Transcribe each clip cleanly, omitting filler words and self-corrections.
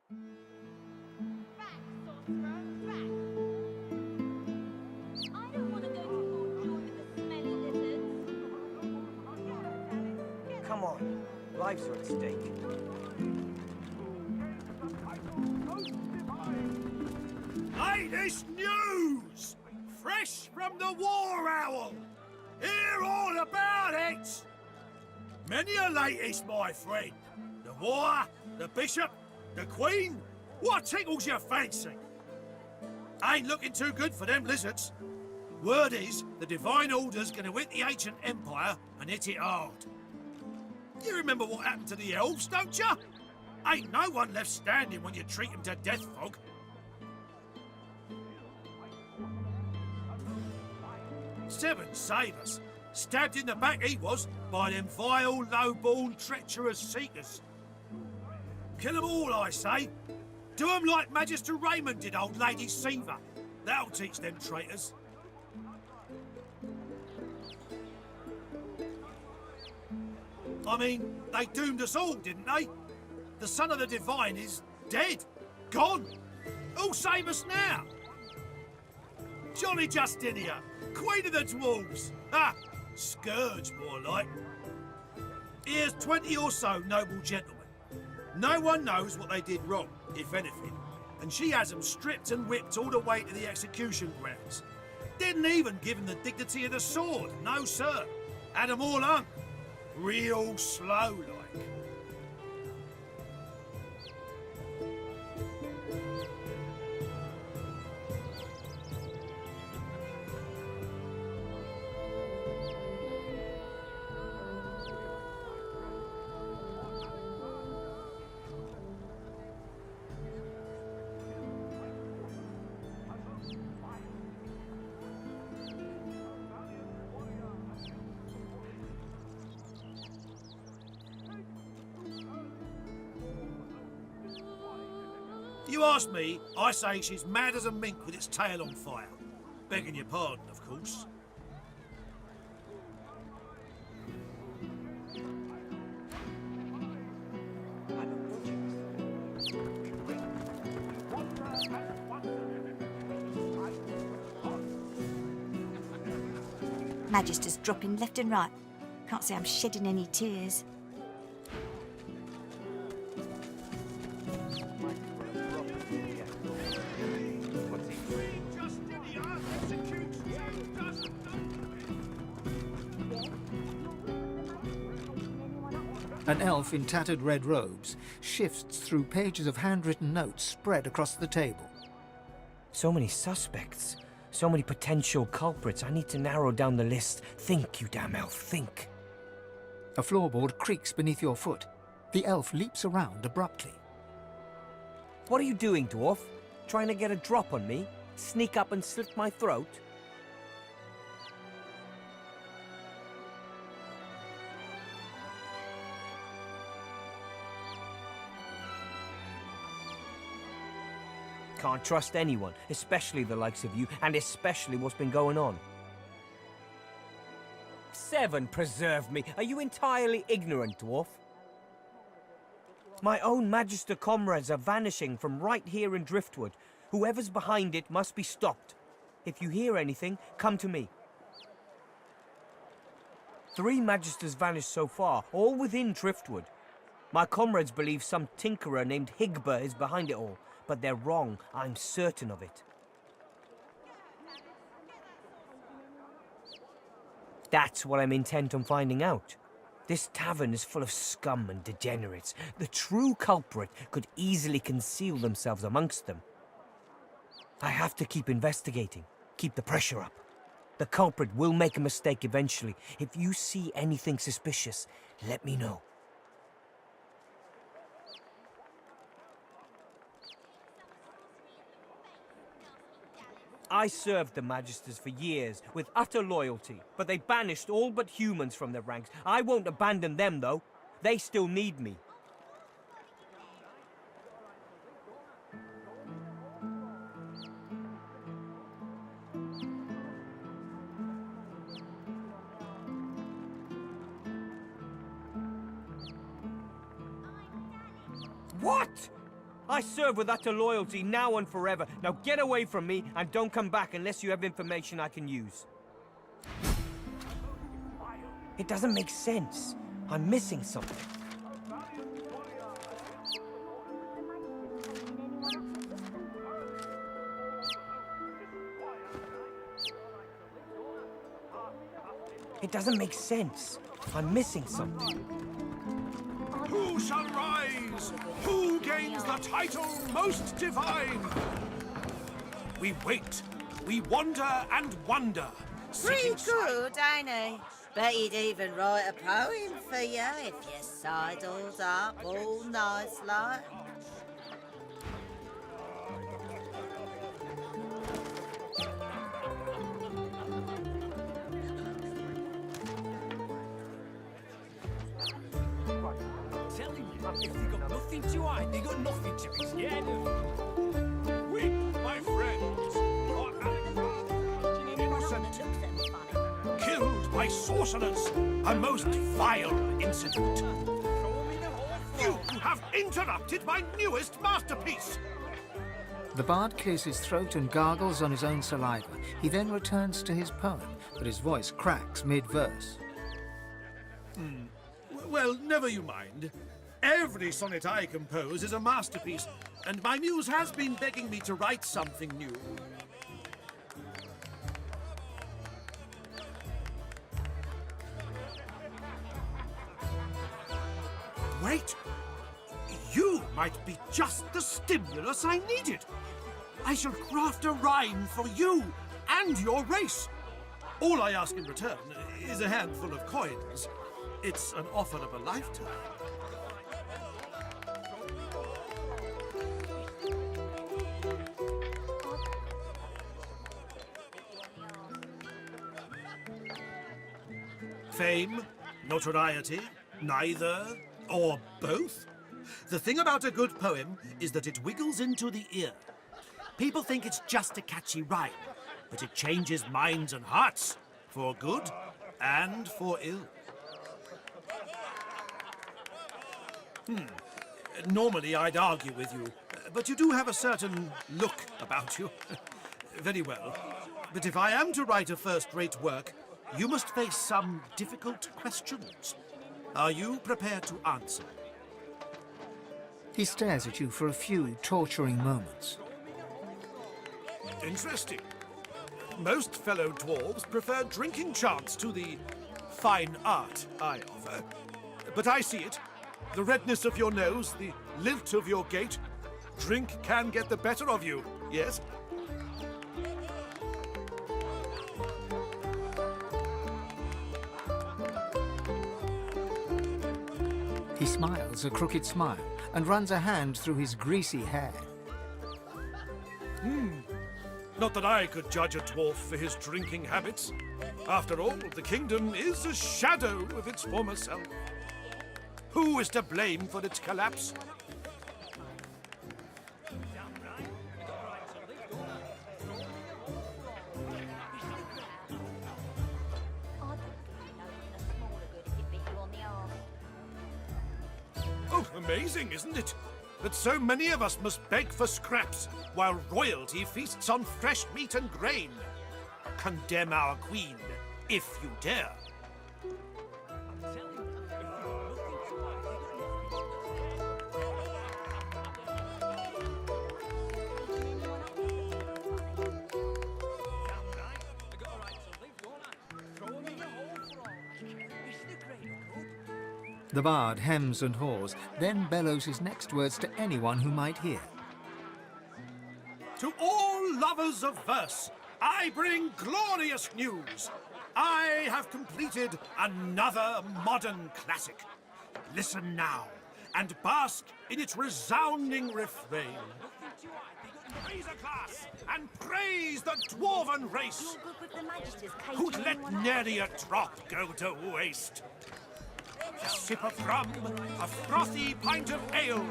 I don't want to go to Fort Joy with the smelly lizards. Come on, lives are at stake. Latest news! Fresh from the war owl! Hear all about it! Many a latest, my friend. The war, the bishop, the queen. What tickles your fancy? Ain't looking too good for them lizards. Word is, the Divine Order's gonna hit the ancient empire and hit it hard. You remember what happened to the elves, don't ya? Ain't no one left standing when you treat them to death fog. Seven save us. Stabbed in the back he was by them vile, low-born, treacherous seekers. Kill them all, I say. Do them like Magister Raymond did old Lady Siva. That'll teach them traitors. I mean, they doomed us all, didn't they? The son of the Divine is dead. Gone. Who'll save us now? Jolly Justinia, Queen of the Dwarves. Ha! Scourge, more like. Here's 20 or so noble gentlemen. No one knows what they did wrong, if anything, and she has them stripped and whipped all the way to the execution grounds. Didn't even give them the dignity of the sword, no sir. Had them all hung. Real slow like. You ask me, I say she's mad as a mink with its tail on fire. Begging your pardon, of course. Magister's dropping left and right. Can't say I'm shedding any tears. An elf in tattered red robes shifts through pages of handwritten notes spread across the table. So many suspects. So many potential culprits. I need to narrow down the list. Think, you damn elf, think. A floorboard creaks beneath your foot. The elf leaps around abruptly. What are you doing, dwarf? Trying to get a drop on me? Sneak up and slit my throat? Can't trust anyone, especially the likes of you, and especially what's been going on. Seven, preserve me. Are you entirely ignorant, dwarf? My own Magister comrades are vanishing from right here in Driftwood. Whoever's behind it must be stopped. If you hear anything, come to me. 3 Magisters vanished so far, all within Driftwood. My comrades believe some tinkerer named Higba is behind it all. But they're wrong, I'm certain of it. That's what I'm intent on finding out. This tavern is full of scum and degenerates. The true culprit could easily conceal themselves amongst them. I have to keep investigating, keep the pressure up. The culprit will make a mistake eventually. If you see anything suspicious, let me know. I served the Magisters for years, with utter loyalty, but they banished all but humans from their ranks. I won't abandon them, though. They still need me. What? I serve with utter loyalty now and forever. Now get away from me and don't come back unless you have information I can use. It doesn't make sense. I'm missing something. It doesn't make sense. I'm missing something. Who shall rise? Who gains the title most divine? We wait, we wander and wonder. Pretty good, ain't he? Bet he'd even write a poem for you if you sidled up all nice like. If they got nothing to hide, they got nothing to be scared of. We, my friends, are innocent, killed by sorcerers, a most vile incident. You have interrupted my newest masterpiece. The bard clears his throat and gargles on his own saliva. He then returns to his poem, but his voice cracks mid-verse. Well, never you mind. Every sonnet I compose is a masterpiece, and my muse has been begging me to write something new. Wait! You might be just the stimulus I needed. I shall craft a rhyme for you and your race. All I ask in return is a handful of coins. It's an offer of a lifetime. Fame, notoriety, neither, or both? The thing about a good poem is that it wiggles into the ear. People think it's just a catchy rhyme, but it changes minds and hearts, for good and for ill. Normally I'd argue with you, but you do have a certain look about you. Very well. But if I am to write a first-rate work, you must face some difficult questions. Are you prepared to answer? He stares at you for a few torturing moments. Interesting. Most fellow dwarves prefer drinking chants to the fine art I offer. But I see it. The redness of your nose, the lilt of your gait. Drink can get the better of you, yes? He smiles a crooked smile and runs a hand through his greasy hair. Not that I could judge a dwarf for his drinking habits. After all, the kingdom is a shadow of its former self. Who is to blame for its collapse? Oh, amazing, isn't it? That so many of us must beg for scraps, while royalty feasts on fresh meat and grain. Condemn our queen, if you dare. The bard hems and haws, then bellows his next words to anyone who might hear. To all lovers of verse, I bring glorious news. I have completed another modern classic. Listen now, and bask in its resounding refrain. Praise a class, and praise the dwarven race, who'd let nary a drop go to waste. A sip of rum, a frothy pint of ale,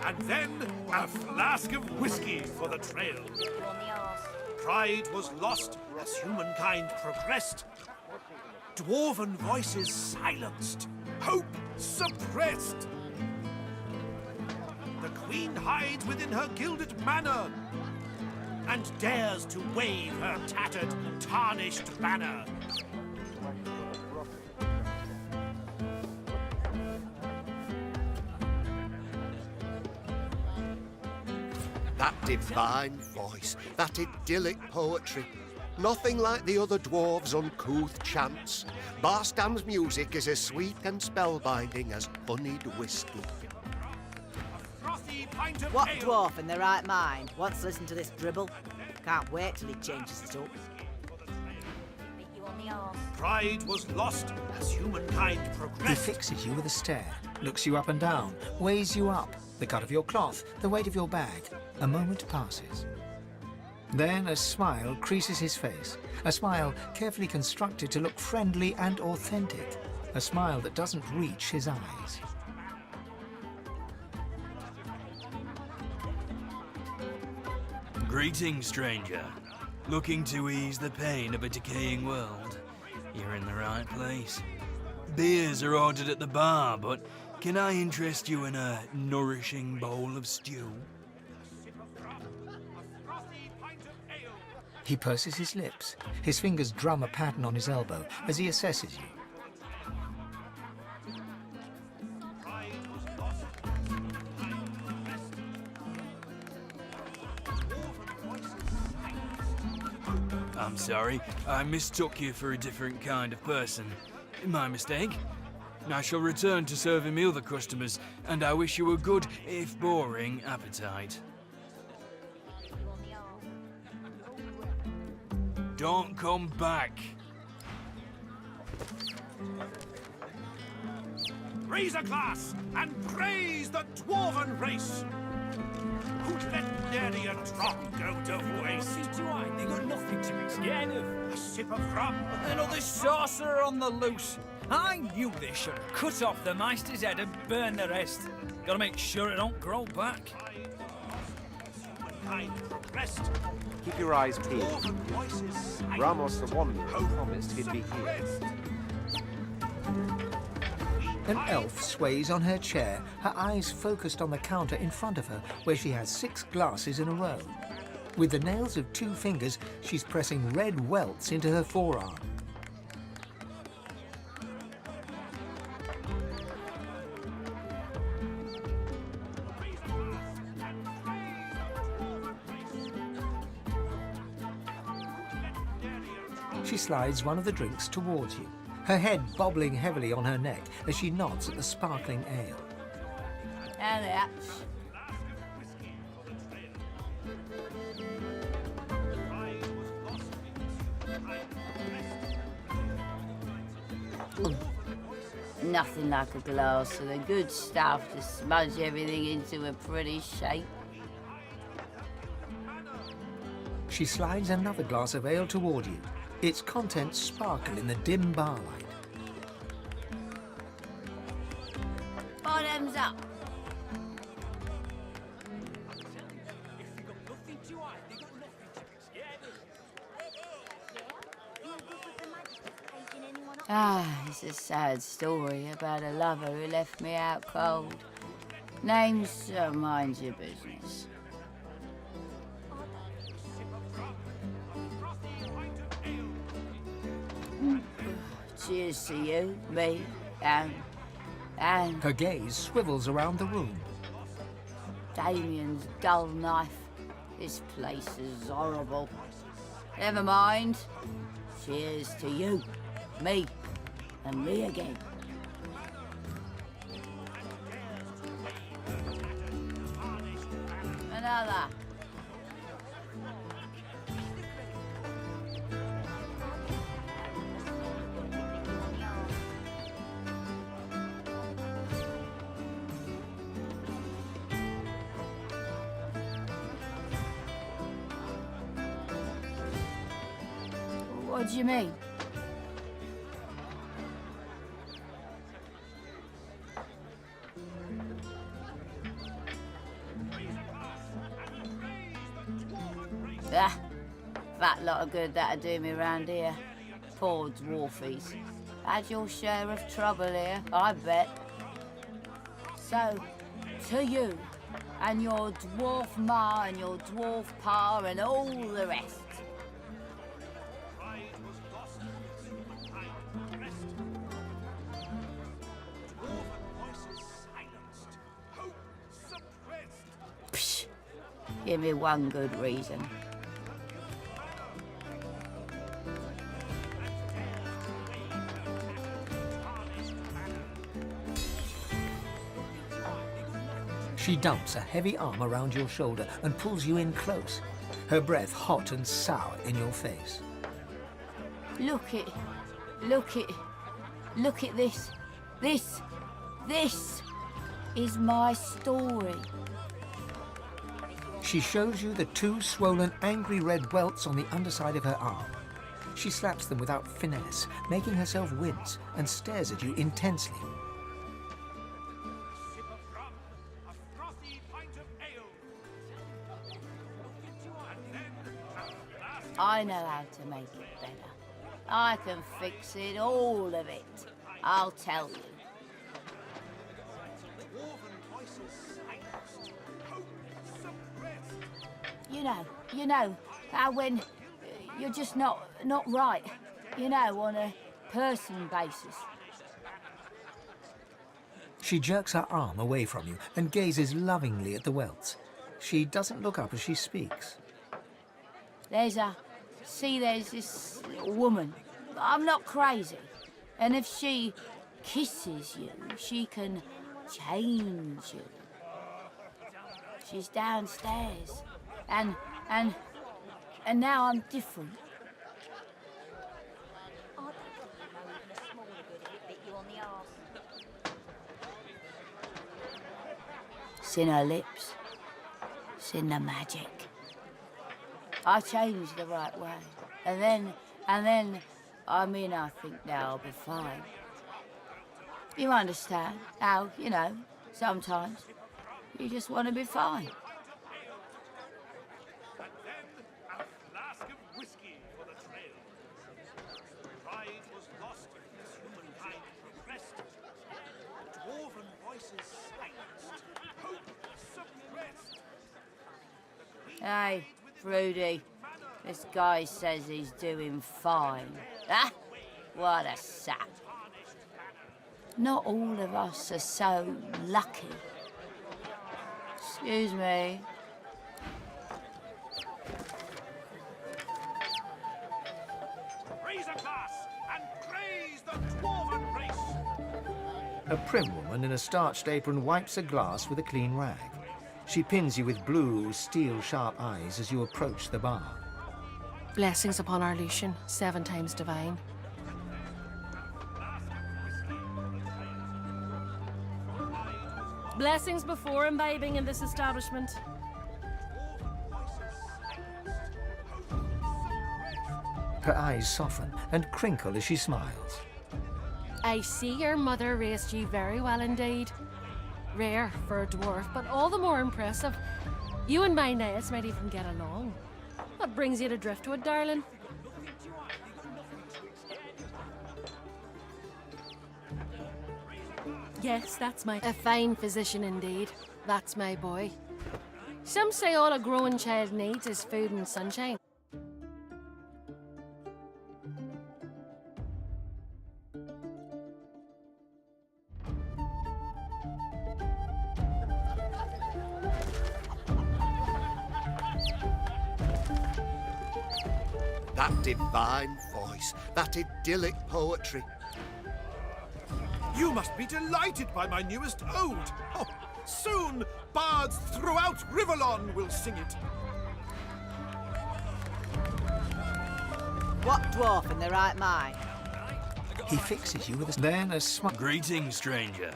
and then a flask of whiskey for the trail. Pride was lost as humankind progressed. Dwarven voices silenced, hope suppressed. queen hides within her gilded manor and dares to wave her tattered, tarnished banner. That divine voice, that idyllic poetry. Nothing like the other dwarves' uncouth chants. Barstam's music is as sweet and spellbinding as honeyed whiskey. What dwarf in their right mind wants to listen to this dribble? Can't wait till he changes it up. Beat you on the arse. Pride was lost as humankind He progressed. fixes you with a stare, looks you up and down, weighs you up, the cut of your cloth, the weight of your bag. A moment passes. Then a smile creases his face, a smile carefully constructed to look friendly and authentic, a smile that doesn't reach his eyes. Greetings, stranger. Looking to ease the pain of a decaying world? You're in the right place. Beers are ordered at the bar, but can I interest you in a nourishing bowl of stew? He purses his lips. His fingers drum a pattern on his elbow as he assesses you. I'm sorry, I mistook you for a different kind of person. My mistake. I shall return to serving me other customers, and I wish you a good, if boring, appetite. Don't come back. Raise a glass and praise the dwarven race. Who'd let nary a drop go to waste? They got nothing to be scared of. A sip of rum. Another sorcerer on the loose. I knew they should have cut off the Meister's head and burned the rest. Gotta make sure it don't grow back. Humankind progressed. Keep your eyes peeled. Dwarven voices sang. Ramos the Wanderer promised he'd be here. An elf sways on her chair, her eyes focused on the counter in front of her, where she has 6 glasses in a row. With the nails of 2 fingers, she's pressing red welts into her forearm. She slides one of the drinks towards you, her head bobbling heavily on her neck as she nods at the sparkling ale. And that. Nothing like a glass of the good stuff to smudge everything into a pretty shape. She slides another glass of ale toward you. Its contents sparkle in the dim bar light. Bottoms up. It's a sad story about a lover who left me out cold. Name's mind your business. Cheers to you, me, and Her gaze swivels around the room. Damien's dull knife. This place is horrible. Never mind. Cheers to you, me, and me again. Another. What do you mean? Ah, fat lot of good that'd do me round here. Poor dwarfies. Had your share of trouble here, I bet. So, to you, and your dwarf ma and your dwarf pa and all the rest. Psh, give me one good reason. She dumps a heavy arm around your shoulder and pulls you in close, her breath hot and sour in your face. Look at this. This is my story. She shows you the two swollen, angry red welts on the underside of her arm. She slaps them without finesse, making herself wince, and stares at you intensely. I know how to make it better. I can fix it, all of it. I'll tell you. You know, how when you're just not right, you know, on a person basis. She jerks her arm away from you and gazes lovingly at the welts. She doesn't look up as she speaks. There's this woman. I'm not crazy. And if she kisses you, she can change you. She's downstairs. And now I'm different. It's in her lips. It's in the magic. I changed the right way. And then, I think now I'll be fine. You understand how, you know, sometimes you just want to be fine. Hey, Rudy, this guy says he's doing fine. Ah, what a sap. Not all of us are so lucky. Excuse me. Raise a glass and praise the dwarven race. A prim woman in a starched apron wipes a glass with a clean rag. She pins you with blue, steel-sharp eyes as you approach the bar. Blessings upon our Lucian, 7 times divine. Blessings before imbibing in this establishment. Her eyes soften and crinkle as she smiles. I see your mother raised you very well indeed. Rare for a dwarf, but all the more impressive. You and my Niles might even get along. What brings you to Driftwood, darling? Yes, that's a fine physician indeed. That's my boy. Some say all a growing child needs is food and sunshine. That divine voice, that idyllic poetry. You must be delighted by my newest ode. Oh, soon, bards throughout Rivellon will sing it. What dwarf in the right mind? He fixes you with a... Then a smile... Greetings, stranger.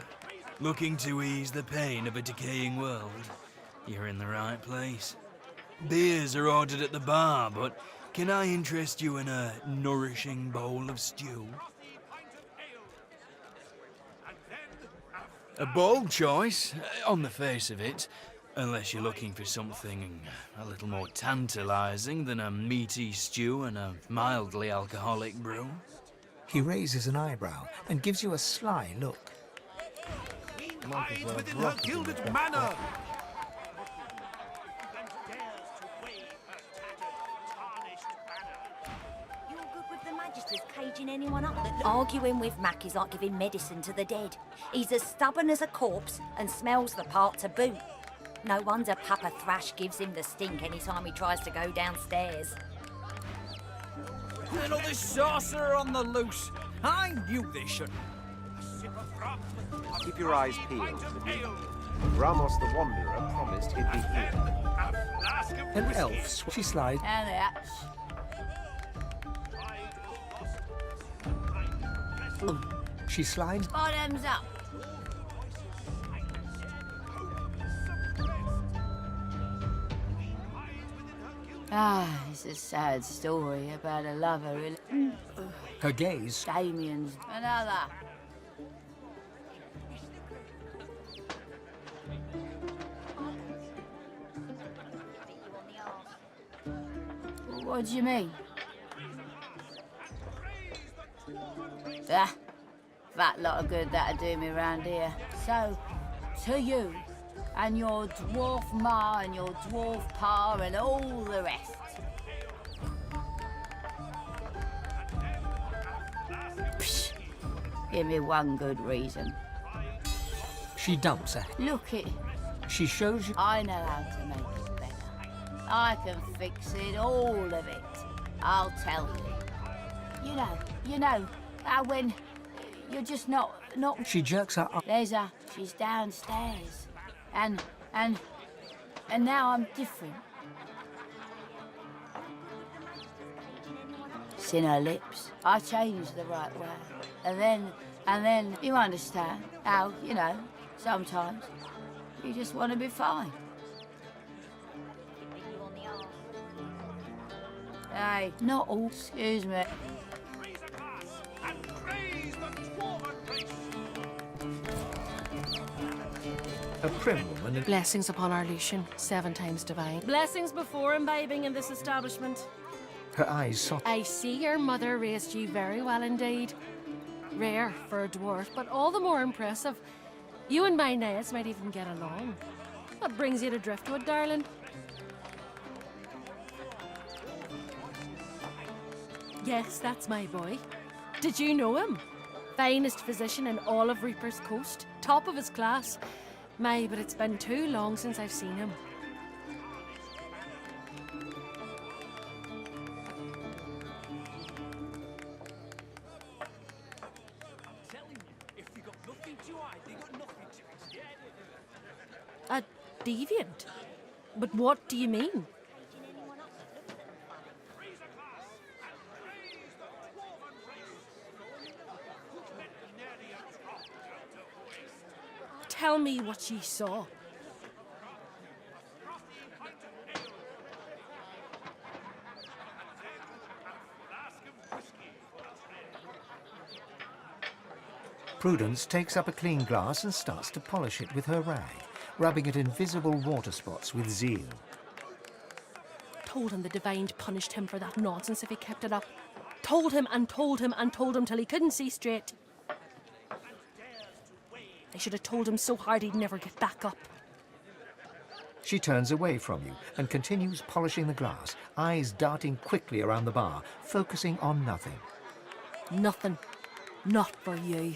Looking to ease the pain of a decaying world? You're in the right place. Beers are ordered at the bar, but can I interest you in a nourishing bowl of stew? A bold choice, on the face of it, unless you're looking for something a little more tantalizing than a meaty stew and a mildly alcoholic brew. He raises an eyebrow and gives you a sly look. Hide within her gilded manor. Staging anyone up that Arguing with Mac is like giving medicine to the dead. He's as stubborn as a corpse and smells the part to boot. No wonder Papa Thrash gives him the stink any time he tries to go downstairs. Another sorcerer on the loose. I knew this should. Keep your eyes peeled. Ramos the Wanderer promised he'd be here. An elf, she slides. And the hatch. She slides. Bottoms up. Ah, it's a sad story about a lover in Her gaze. Damien's another. What do you mean? Ah, that lot of good that'll do me round here. So, to you, and your dwarf ma and your dwarf pa and all the rest. Psh, give me one good reason. She dumps her. Look it. She shows you. I know how to make it better. I can fix it, all of it. I'll tell you. You know, how when you're just not. She jerks her up. There's her. She's downstairs. And now I'm different. It's in her lips. I changed the right way. And then, you understand how, sometimes you just want to be fine. Hey, not all. Excuse me. A prim woman and Blessings upon our Lucian, 7 times divine. Blessings before imbibing in this establishment. her eyes soft. I see your mother raised you very well indeed. Rare for a dwarf, but all the more impressive. You and my Neds might even get along. What brings you to Driftwood, darling? Yes, that's my boy. Did you know him? Finest physician in all of Reaper's Coast. Top of his class. My, but it's been too long since I've seen him. A deviant? But what do you mean? Tell me what ye saw. Prudence takes up a clean glass and starts to polish it with her rag, rubbing at invisible water spots with zeal. Told him the Divine punished him for that nonsense if he kept it up. Told him and told him and told him till he couldn't see straight. I should have told him so hard he'd never get back up. She turns away from you and continues polishing the glass, eyes darting quickly around the bar, focusing on nothing. Nothing. Not for you.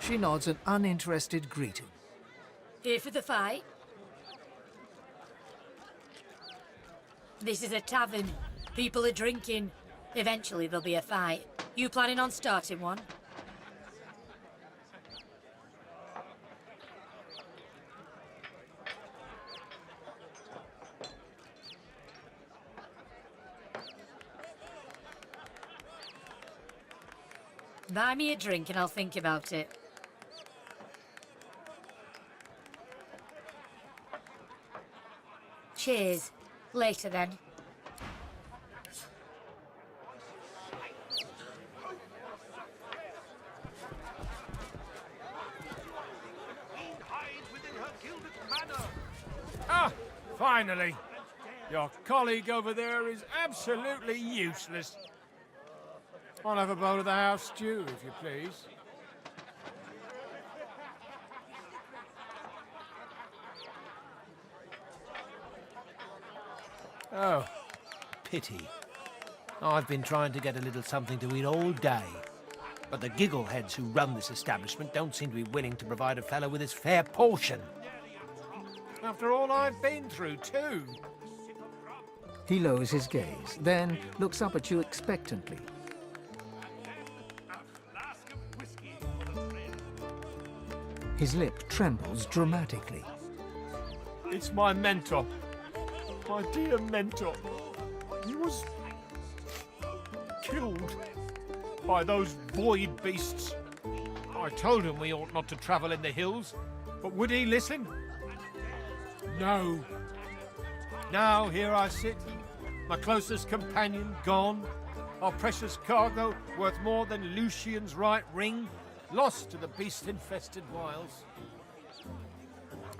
She nods an uninterested greeting. Here for the fight? This is a tavern. People are drinking. Eventually there'll be a fight. You planning on starting one? Buy me a drink and I'll think about it. Cheers. Later then. Ah, finally. Your colleague over there is absolutely useless. I'll have a bowl of the house stew, if you please. Oh, pity. I've been trying to get a little something to eat all day. But the giggleheads who run this establishment don't seem to be willing to provide a fellow with his fair portion. After all I've been through, too. He lowers his gaze, then looks up at you expectantly. His lip trembles dramatically. It's my mentor. My dear mentor. He was killed by those void beasts. I told him we ought not to travel in the hills, but would he listen? No. Now here I sit, my closest companion gone, our precious cargo worth more than Lucian's right ring, lost to the beast-infested wilds.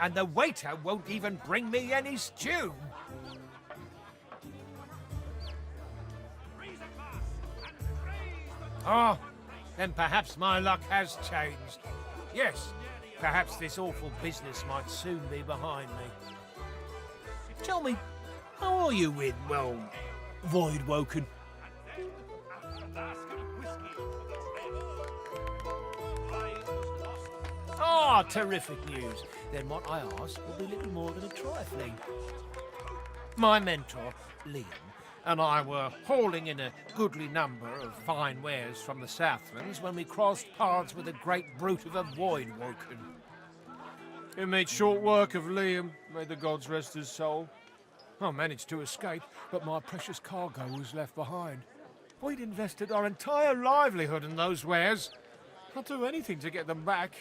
And the waiter won't even bring me any stew. Oh, then perhaps my luck has changed. Yes, perhaps this awful business might soon be behind me. Tell me, how are you in, well, Void Woken? Ah, terrific news. Then what I ask will be little more than a trifling. My mentor, Liam, and I were hauling in a goodly number of fine wares from the Southlands when we crossed paths with a great brute of a Void Woken. It made short work of Liam, may the gods rest his soul. I managed to escape, but my precious cargo was left behind. We'd invested our entire livelihood in those wares. I'll do anything to get them back.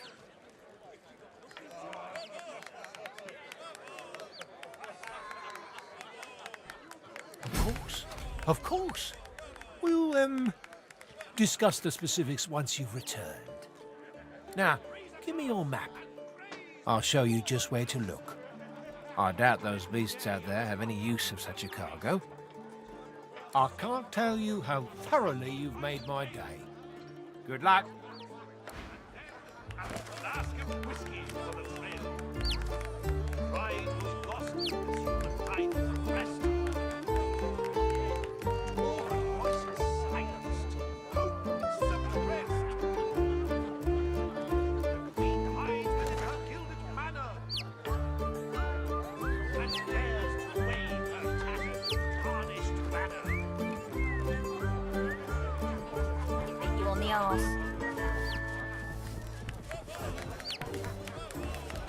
Of course. Of course. We'll, discuss the specifics once you've returned. Now, give me your map. I'll show you just where to look. I doubt those beasts out there have any use of such a cargo. I can't tell you how thoroughly you've made my day. Good luck.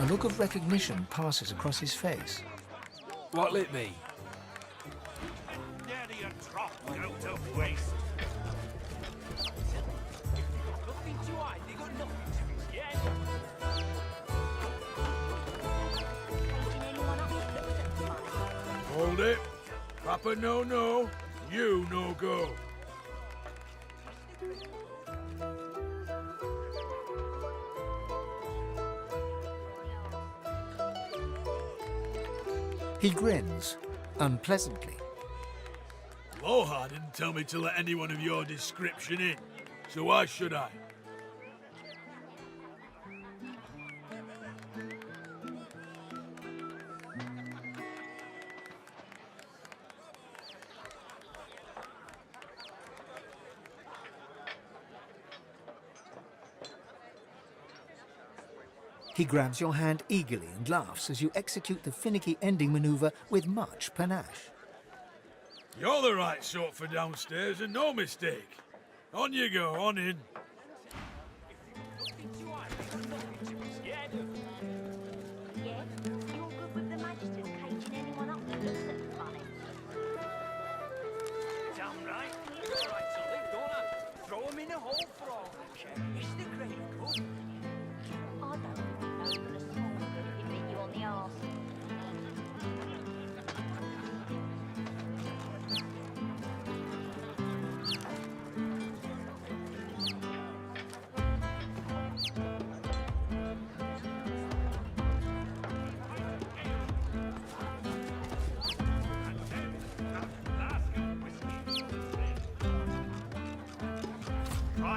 A look of recognition passes across his face. What'll it be? Hold it. Papa no, you no go. He grins, unpleasantly. Loha didn't tell me to let anyone of your description in, so why should I? He grabs your hand eagerly and laughs as you execute the finicky ending maneuver with much panache. You're the right sort for downstairs and no mistake. On you go, on in. Yeah? You all good with the magisters caging anyone up that looks at the funny? Damn right. All right, Sully, don't I? Throw him in a hole for all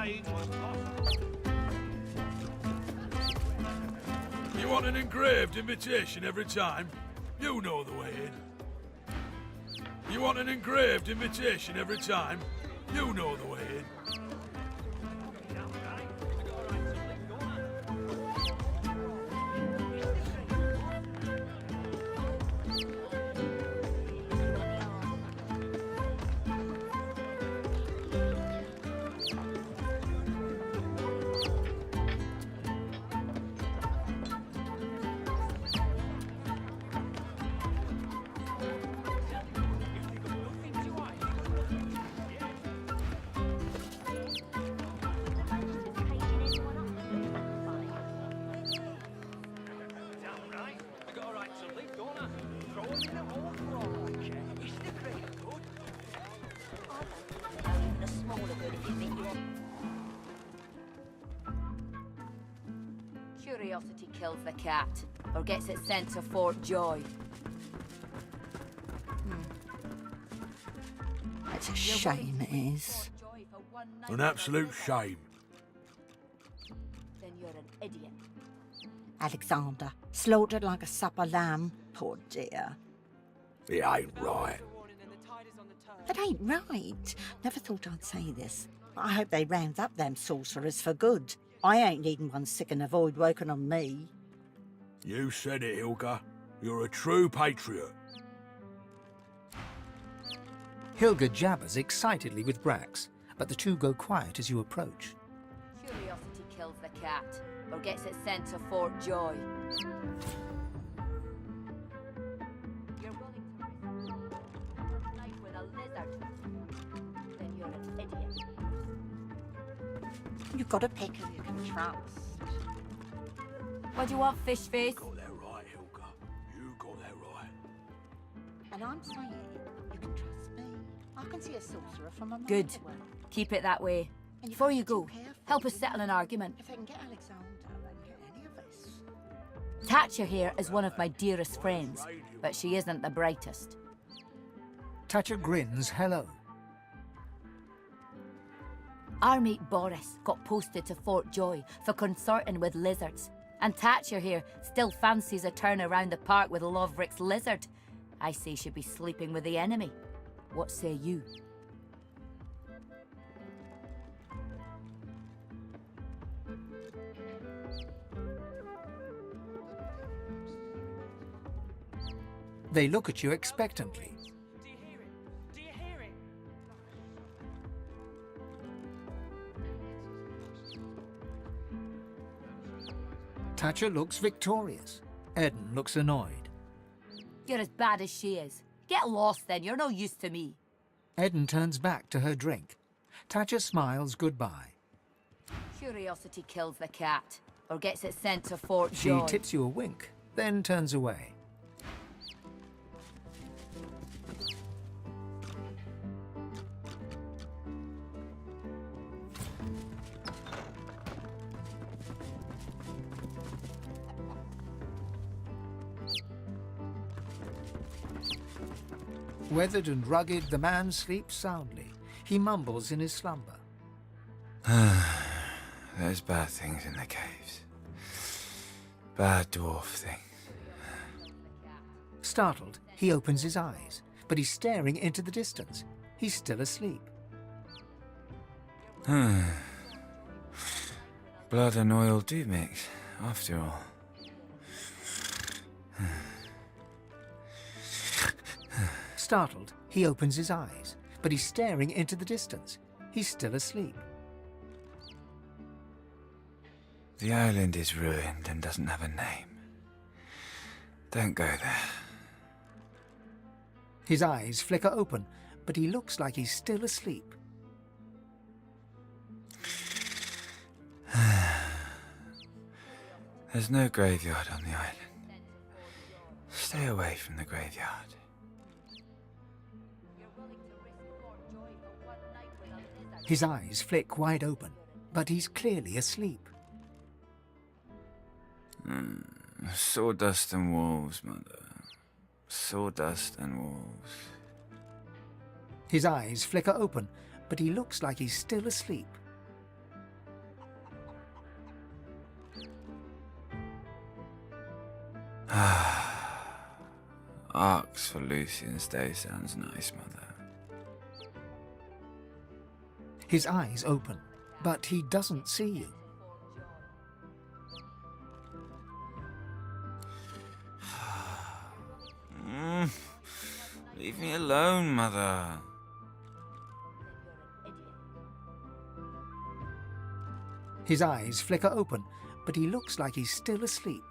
page. You want an engraved invitation every time? You know the way in. You want an engraved invitation every time? You know the way in. Curiosity kills the cat, or gets it sent to Fort Joy. It's a shame, it is. An absolute shame. Then you're an idiot. Alexander, slaughtered like a supper lamb. Poor dear. It ain't right. It ain't right. Never thought I'd say this. I hope they round up them sorcerers for good. I ain't needing one sick and a void woken on me. You said it, Hilga. You're a true patriot. Hilga jabbers excitedly with Brax, but the two go quiet as you approach. Curiosity kills the cat, or gets it sent to Fort Joy. You're willing to risk a life with a lizard. Then you're an idiot. You've got to pick who you can trust. What do you want, fish face? You got that right, Hilga. You got that right. And I'm saying you can trust me. I can see a sorcerer from a mile Good. away. Keep it that way. And Before can't you be too go, careful. help us settle an argument. If I can get Alexander, I can get any of us. Thatcher here is one of my dearest friends, but she isn't the brightest. Thatcher grins hello. Our mate Boris got posted to Fort Joy for consorting with lizards, and Thatcher here still fancies a turn around the park with Loverick's lizard. I say she'd be sleeping with the enemy. What say you? They look at you expectantly. Thatcher looks victorious. Eden looks annoyed. You're as bad as she is. Get lost then, you're no use to me. Eden turns back to her drink. Thatcher smiles goodbye. Curiosity kills the cat, or gets it sent to Fort She Joy. tips you a wink, then turns away. Weathered and rugged, the man sleeps soundly. He mumbles in his slumber. There's bad things in the caves. Bad dwarf things. Startled, he opens his eyes, but he's staring into the distance. He's still asleep. Blood and oil do mix, after all. Startled, he opens his eyes, but he's staring into the distance. He's still asleep. The island is ruined and doesn't have a name. Don't go there. His eyes flicker open, but he looks like he's still asleep. There's no graveyard on the island. Stay away from the graveyard. His eyes flick wide open, but he's clearly asleep. Sawdust and wolves, Mother. Sawdust and wolves. His eyes flicker open, but he looks like he's still asleep. Lucian's day sounds nice, Mother. His eyes open, but he doesn't see you. Leave me alone, Mother. His eyes flicker open, but he looks like he's still asleep.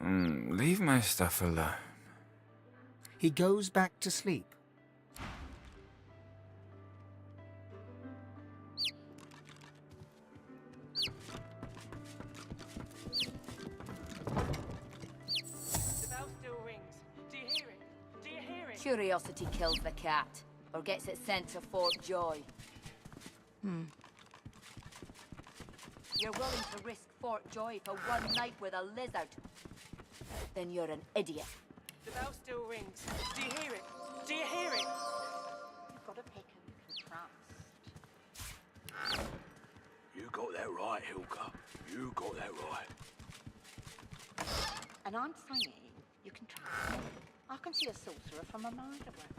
Leave my stuff alone. He goes back to sleep. Curiosity kills the cat, or gets it sent to Fort Joy. You're willing to risk Fort Joy for one night with a lizard? Then you're an idiot. The bell still rings. Do you hear it? Do you hear it? You've got to pick and contrast. You got that right, Hilka. You got that right. And I'm saying you can trust me. I can see a sorcerer from a mile away.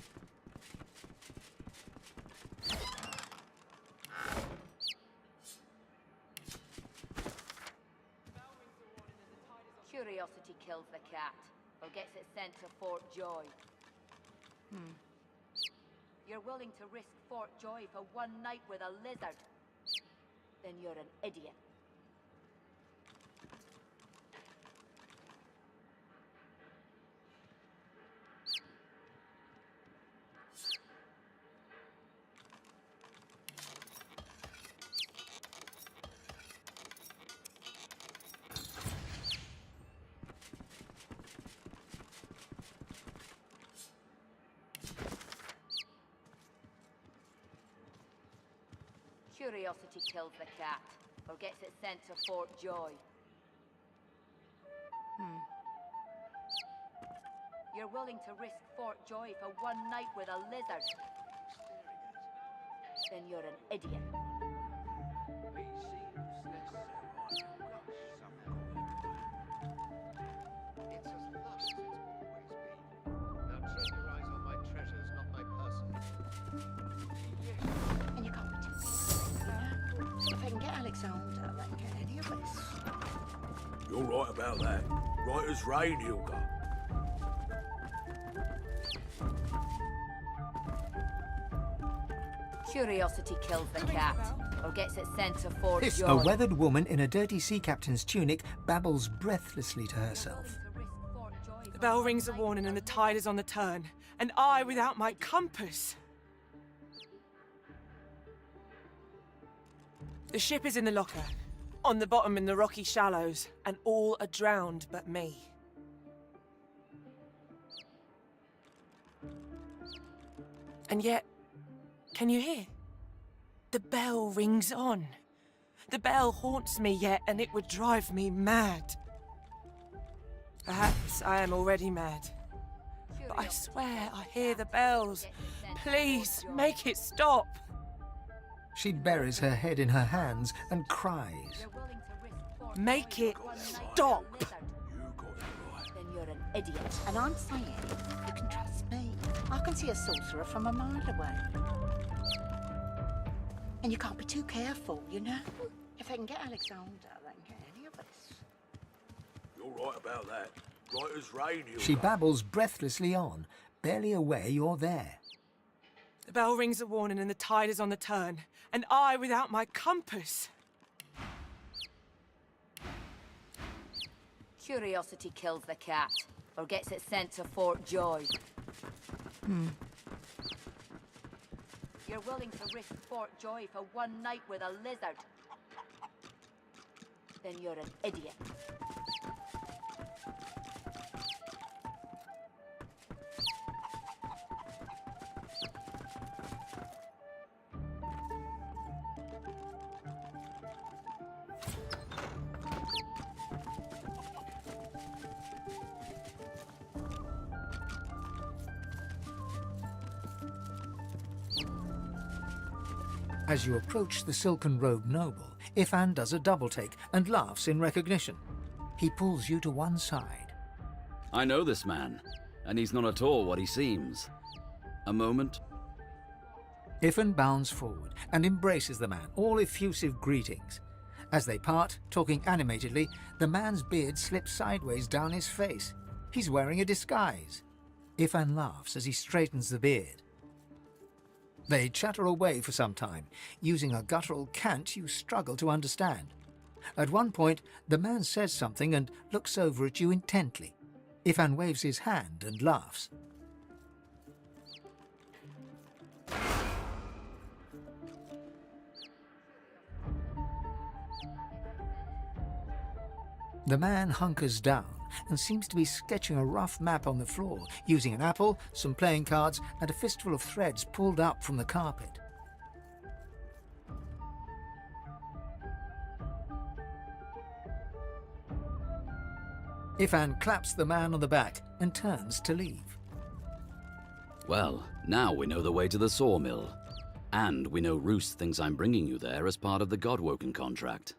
Curiosity kills the cat, or gets it sent to Fort Joy. You're willing to risk Fort Joy for one night with a lizard? Then you're an idiot. Curiosity kills the cat, or gets it sent to Fort Joy. You're willing to risk Fort Joy for one night with a lizard? Then you're an idiot. It's as lush as it's always been. Now turn your eyes on my treasures, not my person. And you can't be too careful, If I can get Alexander, they can get any of us. You're right about that. Right as rain, Hilka. Curiosity kills the cat, or gets it sent to Fort Joy. A weathered woman in a dirty sea captain's tunic babbles breathlessly to herself. The bell rings a warning and the tide is on the turn. And I without my compass. The ship is in the locker, on the bottom in the rocky shallows, and all are drowned but me. And yet, can you hear? The bell rings on. The bell haunts me yet, and it would drive me mad. Perhaps I am already mad. But I swear I hear the bells. Please, make it stop. She buries her head in her hands and cries. Make it stop. Then you're an idiot. And I'm saying you can trust me. I can see a sorcerer from a mile away. And you can't be too careful, you know? If they can get Alexander, they can get any of us. You're right about that. Right as rain, Hilka. She babbles breathlessly on, barely aware you're there. The bell rings a warning and the tide is on the turn. And I without my compass. Curiosity kills the cat, or gets it sent to Fort Joy. You're willing to risk Fort Joy for one night with a lizard? Then you're an idiot. As you approach the silken-robed noble, Ifan does a double-take and laughs in recognition. He pulls you to one side. I know this man, and he's not at all what he seems. A moment. Ivan bounds forward and embraces the man, all effusive greetings. As they part, talking animatedly, the man's beard slips sideways down his face. He's wearing a disguise. Ivan laughs as he straightens the beard. They chatter away for some time, using a guttural cant you struggle to understand. At one point, the man says something and looks over at you intently. Ivan waves his hand and laughs. The man hunkers down and seems to be sketching a rough map on the floor, using an apple, some playing cards, and a fistful of threads pulled up from the carpet. Ivan claps the man on the back and turns to leave. Well, now we know the way to the sawmill. And we know Roos thinks I'm bringing you there as part of the Godwoken contract.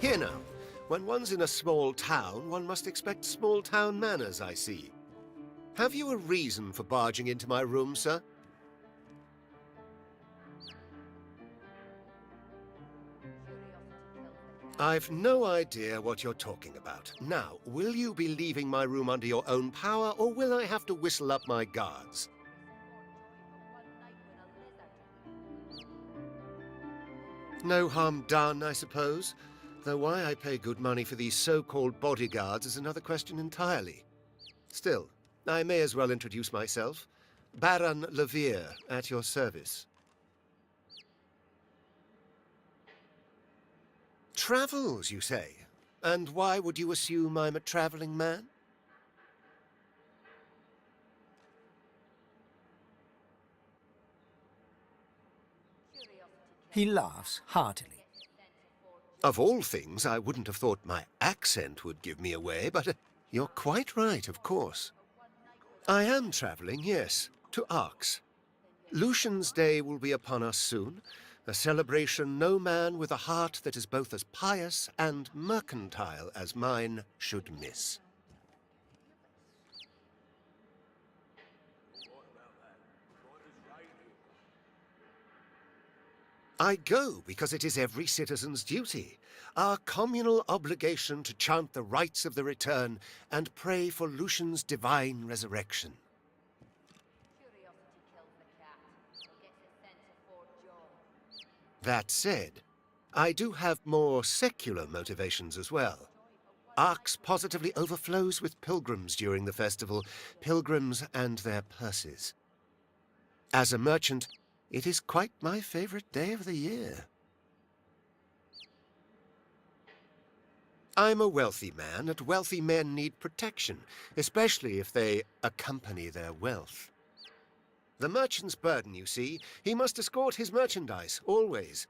Here now, when one's in a small town, one must expect small town manners, I see. Have you a reason for barging into my room, sir? I've no idea what you're talking about. Now, will you be leaving my room under your own power, or will I have to whistle up my guards? No harm done, I suppose. Though why I pay good money for these so-called bodyguards is another question entirely. Still, I may as well introduce myself. Baron Levere, at your service. Travels, you say? And why would you assume I'm a traveling man? He laughs heartily. Of all things, I wouldn't have thought my accent would give me away, but you're quite right, of course. I am traveling, yes, to Arx. Lucian's Day will be upon us soon, a celebration no man with a heart that is both as pious and mercantile as mine should miss. I go because it is every citizen's duty, our communal obligation to chant the rites of the return and pray for Lucian's divine resurrection. That said, I do have more secular motivations as well. Arx positively overflows with pilgrims during the festival, pilgrims and their purses. As a merchant, it is quite my favorite day of the year. I'm a wealthy man, and wealthy men need protection, especially if they accompany their wealth. The merchant's burden, you see, he must escort his merchandise, always.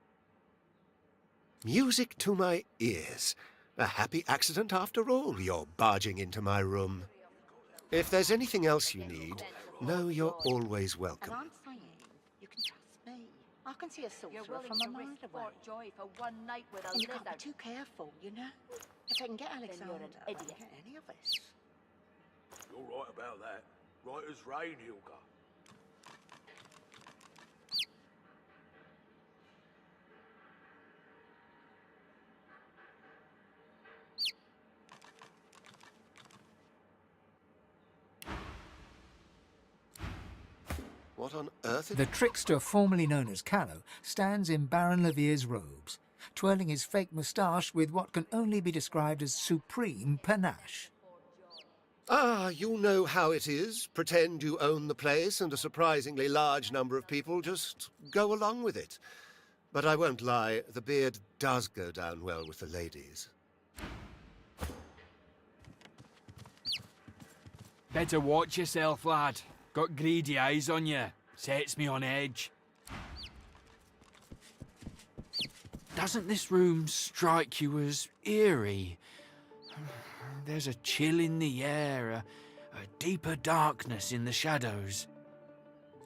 Music to my ears. A happy accident after all, you're barging into my room. If there's anything else you need, know you're always welcome. And I'm saying, you can trust me. I can see a sorcerer from a mile away. Joy for one night with a And you can't be lizard. too careful, you know? If I can get Alexander, you're an I can idiot. get any of us. You're right about that. Right as rain, Hilka. What on earth? The trickster formerly known as Callow stands in Baron Levere's robes, twirling his fake moustache with what can only be described as supreme panache. Ah, you know how it is. Pretend you own the place and a surprisingly large number of people just go along with it. But I won't lie, the beard does go down well with the ladies. Better watch yourself, lad. Got greedy eyes on you. Sets me on edge. Doesn't this room strike you as eerie? There's a chill in the air, a deeper darkness in the shadows.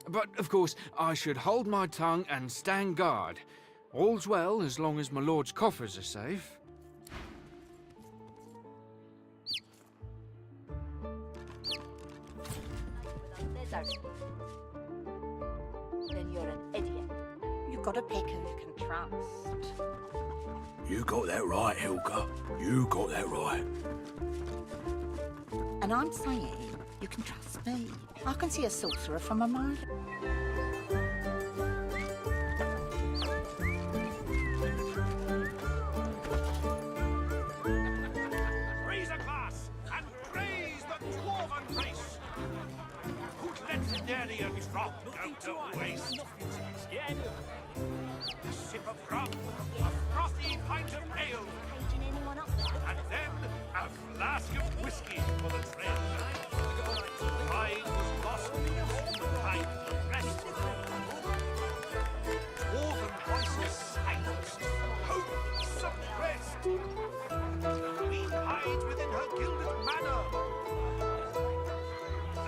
But, of course, I should hold my tongue and stand guard. All's well as long as my lord's coffers are safe. Then you're an idiot. You've got to pick who you can trust. You got that right, Helga. You got that right. And I'm saying you can trust me. I can see a sorcerer from a mile. Raise a glass and praise the dwarven race. Who'd let Nerian's rock go to waste? A sip of rum, a frothy pint of ale, and then a flask of whiskey for the trail. Pride was lost, time rest. Dwarven voices silenced, hope suppressed. Queen hides within her gilded manor,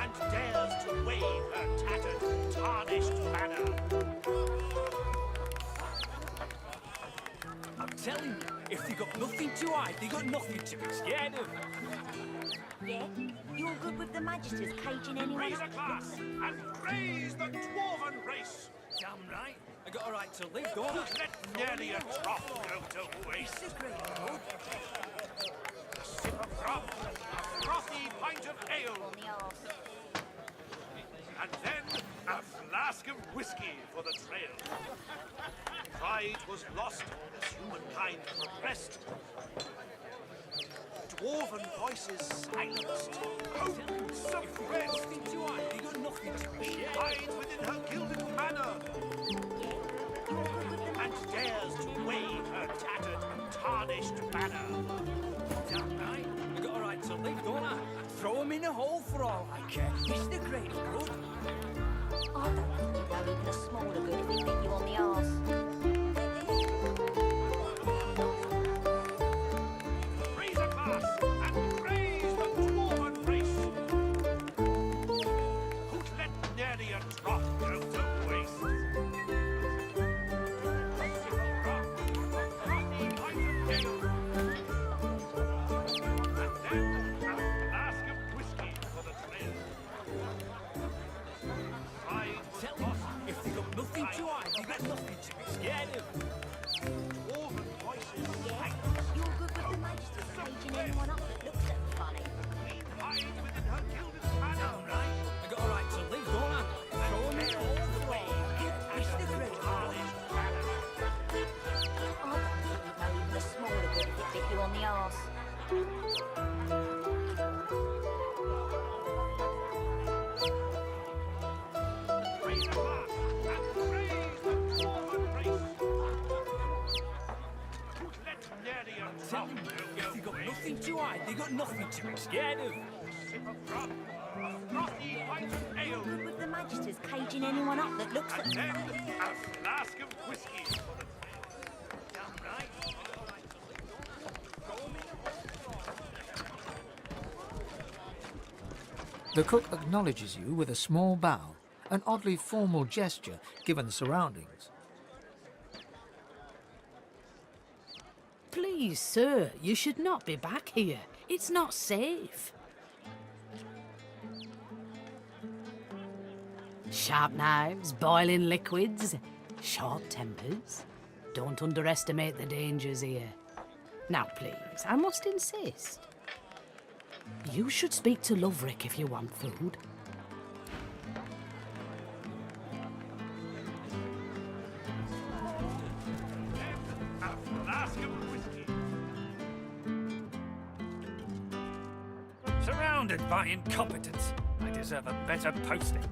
and dares to wave her tattered, tarnished banner. I'm telling you, if they got nothing to hide, they got nothing to be scared of. Yeah? You're good with the magisters caging anyone Raise a up? glass and praise the dwarven race. Damn right. I got a right to live, don't I? Let Nerian drop go to waste. A sip of rum, a frothy pint of ale, and then a flask of whiskey for the trail. Pride was lost as humankind progressed. Dwarven voices silenced, hope suppressed. She hides within her gilded manor, and dares to wave her tattered, tarnished banner. Damn right. I got a right to live, don't I? Throw them in a hole for all I care. It's the great good. I don't think you'd know even a smaller good if he bit you on the arse. Raise a glass and praise the dwarven race. Who'd let Nerian drop go to waste? A sip of rum, a frothy pint of ale, and then a flask of whiskey for the trail. Pride was lost. If they got nothing to hide, they got nothing to be scared of. Dwarven voices Yeah? You're good with the magisters caging anyone up that looks at them funny. hide within her gilded manor. Damn right. I got a right to live, don't I? Throw them in a hole for all I care. It's the great good. I don't think you'd know even a smaller good if he bit you on the arse. Raise a glass and praise the dwarven race. Who'd let Nerian drop If they got nothing to hide, they got nothing to be scared of. sip of rum, a frothy pint of ale, Good with the magisters caging anyone up that looks at and them. then a flask of whiskey for the trail. Damn right. The cook acknowledges you with a small bow, an oddly formal gesture given the surroundings. Please, sir, you should not be back here. It's not safe. Sharp knives, boiling liquids, short tempers. Don't underestimate the dangers here. Now, please, I must insist. You should speak to Loverick if you want food. A flask of whiskey. Surrounded by incompetence, I deserve a better posting.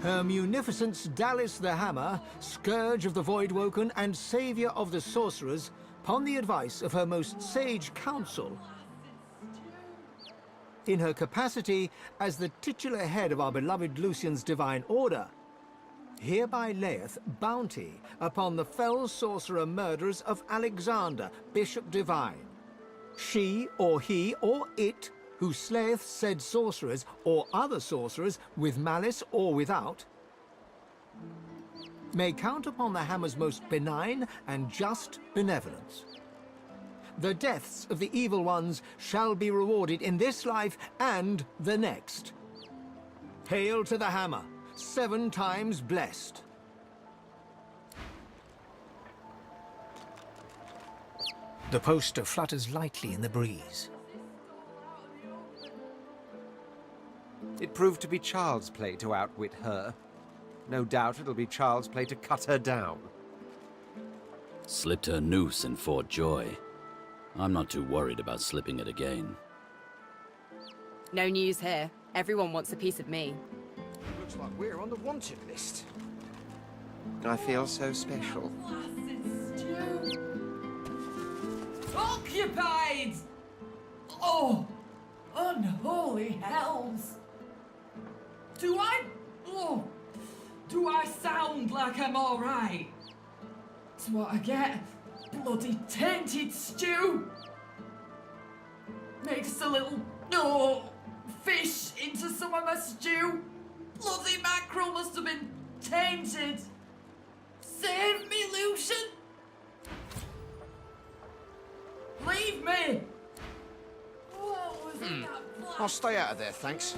Her munificence Dallis the Hammer, scourge of the Voidwoken and saviour of the sorcerers, upon the advice of her most sage council, in her capacity as the titular head of our beloved Lucian's divine order, hereby layeth bounty upon the fell sorcerer murderers of Alexander, Bishop Divine. She, or he, or it, who slayeth said sorcerers, or other sorcerers, with malice or without, may count upon the hammer's most benign and just benevolence. The deaths of the evil ones shall be rewarded in this life and the next. Hail to the hammer, 7 times blessed. The poster flutters lightly in the breeze. It proved to be child's play to outwit her. No doubt it'll be child's play to cut her down. Slipped her noose in Fort Joy. I'm not too worried about slipping it again. No news here. Everyone wants a piece of me. Looks like we're on the wanted list. I feel so special. Occupied! Oh, unholy hells! Do I sound like I'm all right? It's what I get. Bloody tainted stew. Makes a little fish into some of my stew. Bloody mackerel must have been tainted. Save me, Lucian. Leave me. What was in that blood? I'll stay out of there, thanks.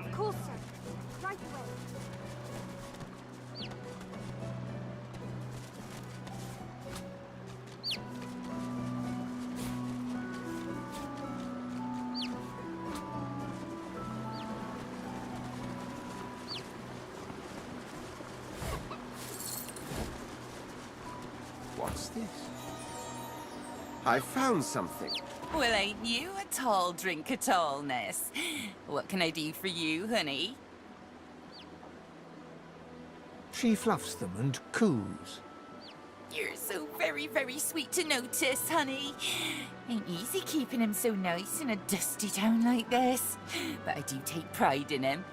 Of course, sir. Right away. What's this? I found something. Well, ain't you a tall drink of tallness? What can I do for you, honey? She fluffs them and coos. You're so very, very sweet to notice, honey. Ain't easy keeping him so nice in a dusty town like this. But I do take pride in him.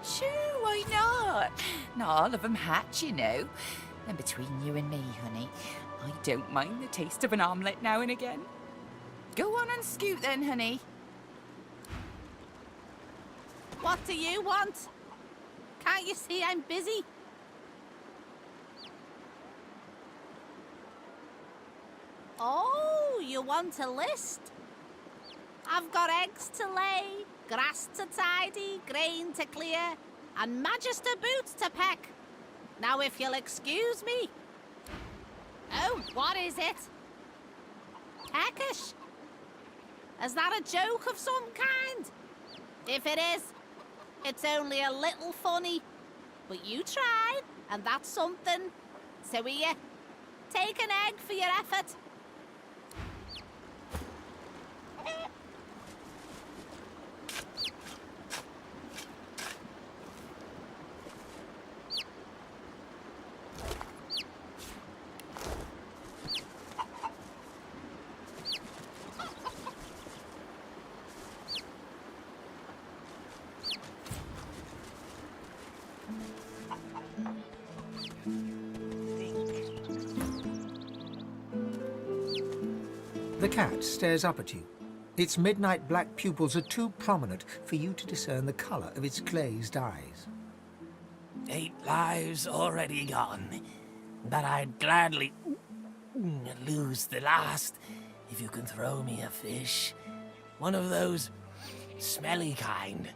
Sure, why not? Not all of them hatch, you know. And between you and me, honey, I don't mind the taste of an omelette now and again. Go on and scoot then, honey. What do you want? Can't you see I'm busy? Oh, you want a list? I've got eggs to lay, grass to tidy, grain to clear, and magister boots to peck. Now, if you'll excuse me. Oh, what is it? Peckish? Is that a joke of some kind? If it is, it's only a little funny. But you tried, and that's something. So here, take an egg for your effort. The cat stares up at you. Its midnight black pupils are too prominent for you to discern the colour of its glazed eyes. 8 lives already gone, but I'd gladly lose the last if you can throw me a fish. One of those smelly kind.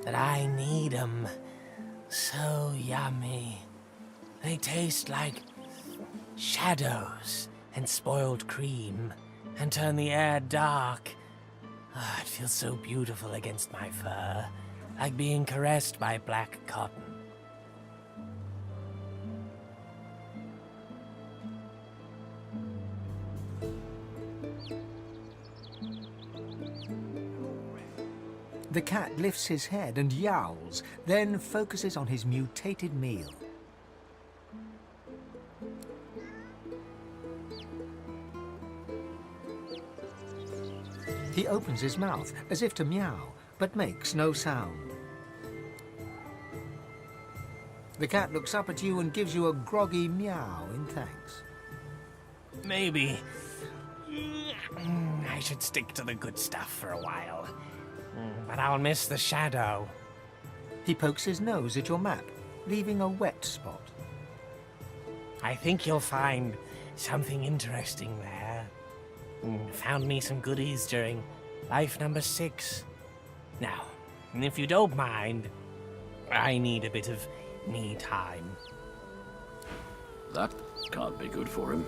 But I need 'em. So yummy. They taste like shadows and spoiled cream and turn the air dark. Ah, it feels so beautiful against my fur, like being caressed by black cotton. The cat lifts his head and yowls, then focuses on his mutated meal. He opens his mouth as if to meow, but makes no sound. The cat looks up at you and gives you a groggy meow in thanks. Maybe I should stick to the good stuff for a while. But I'll miss the shadow. He pokes his nose at your map, leaving a wet spot. I think you'll find something interesting there. Found me some goodies during life number 6. Now, if you don't mind, I need a bit of me time. That can't be good for him.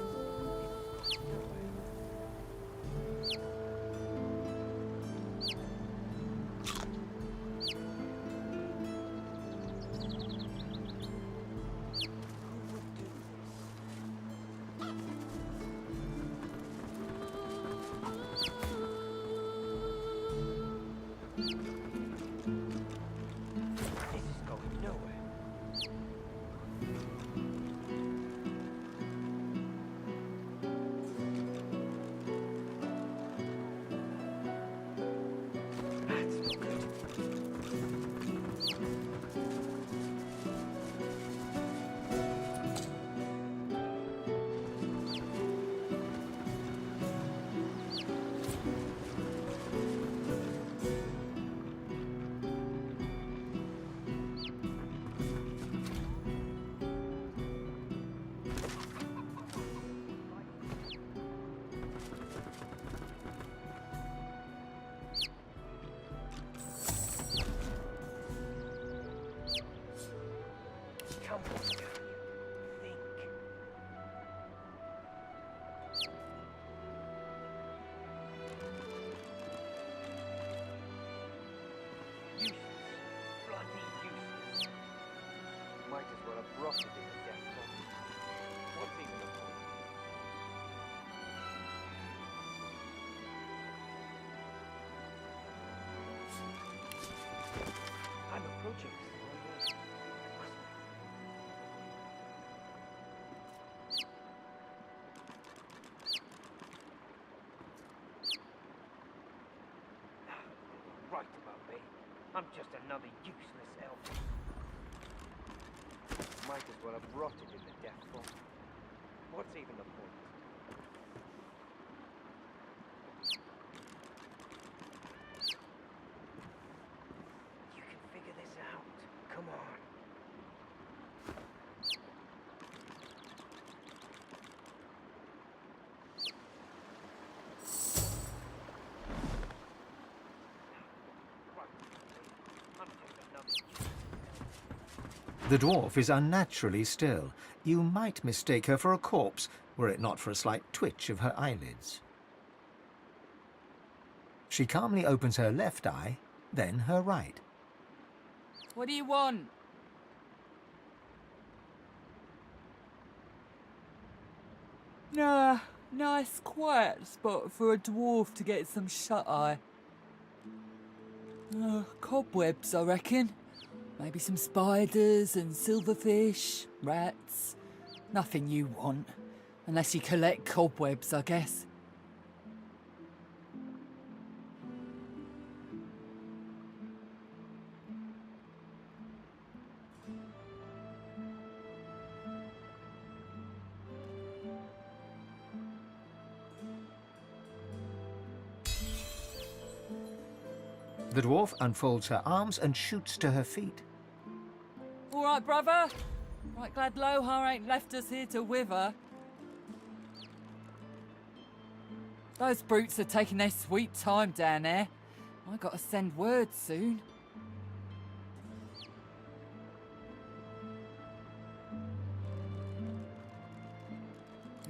Right about me. I'm just another useless elf. Might as well have rotted in the death fog. What's even the point? You can figure this out. Come on. The dwarf is unnaturally still. You might mistake her for a corpse, were it not for a slight twitch of her eyelids. She calmly opens her left eye, then her right. What do you want? Nah, nice quiet spot for a dwarf to get some shut-eye. Cobwebs, I reckon. Maybe some spiders and silverfish, rats. Nothing you want. Unless you collect cobwebs, I guess. The dwarf unfolds her arms and shoots to her feet. right, brother? Right glad Lohar ain't left us here to wither. Those brutes are taking their sweet time down there. I gotta send word soon.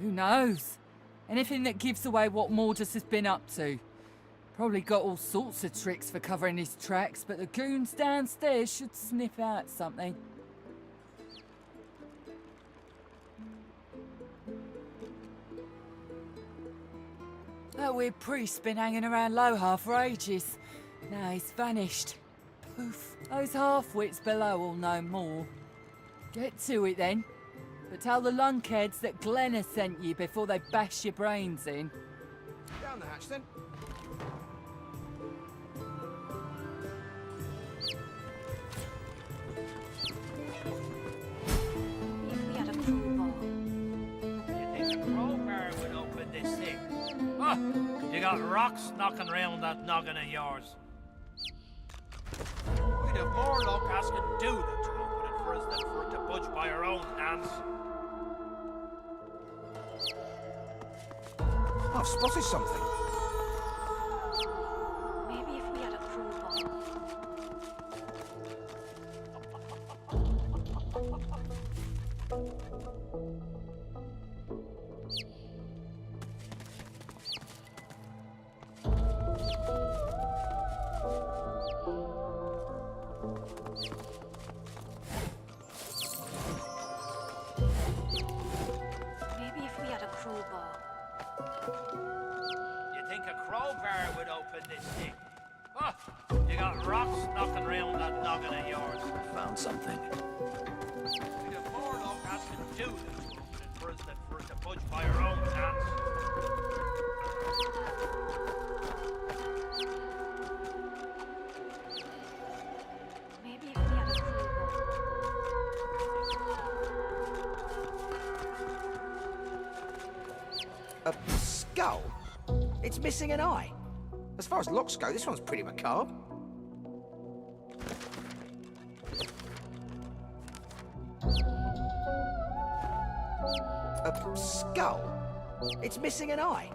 Who knows? Anything that gives away what Mordus has been up to. Probably got all sorts of tricks for covering his tracks, but the goons downstairs should sniff out something. That weird priest's been hanging around Lohar for ages. Now he's vanished. Poof. Those half-wits below will know more. Get to it then. But tell the lunkheads that Glenn has sent you before they bash your brains in. Down the hatch then. If we had a crowbar. You think a crowbar would open this thing? Oh, you got rocks knocking around that noggin of yours. We'd have more luck asking Duda to open it for us than for it to budge by our own hands. I've spotted something. Maybe if we had a crowbar. Maybe if we had a crowbar. You think a crowbar would open this thing? Oh, you got rocks knocking around that noggin of yours. Found something. We'd have more luck asking Duda to open it for us than for it to budge by our own hands. Maybe if we had a crowbar. A skull? It's missing an eye. As far as looks go, this one's pretty macabre. A skull? It's missing an eye.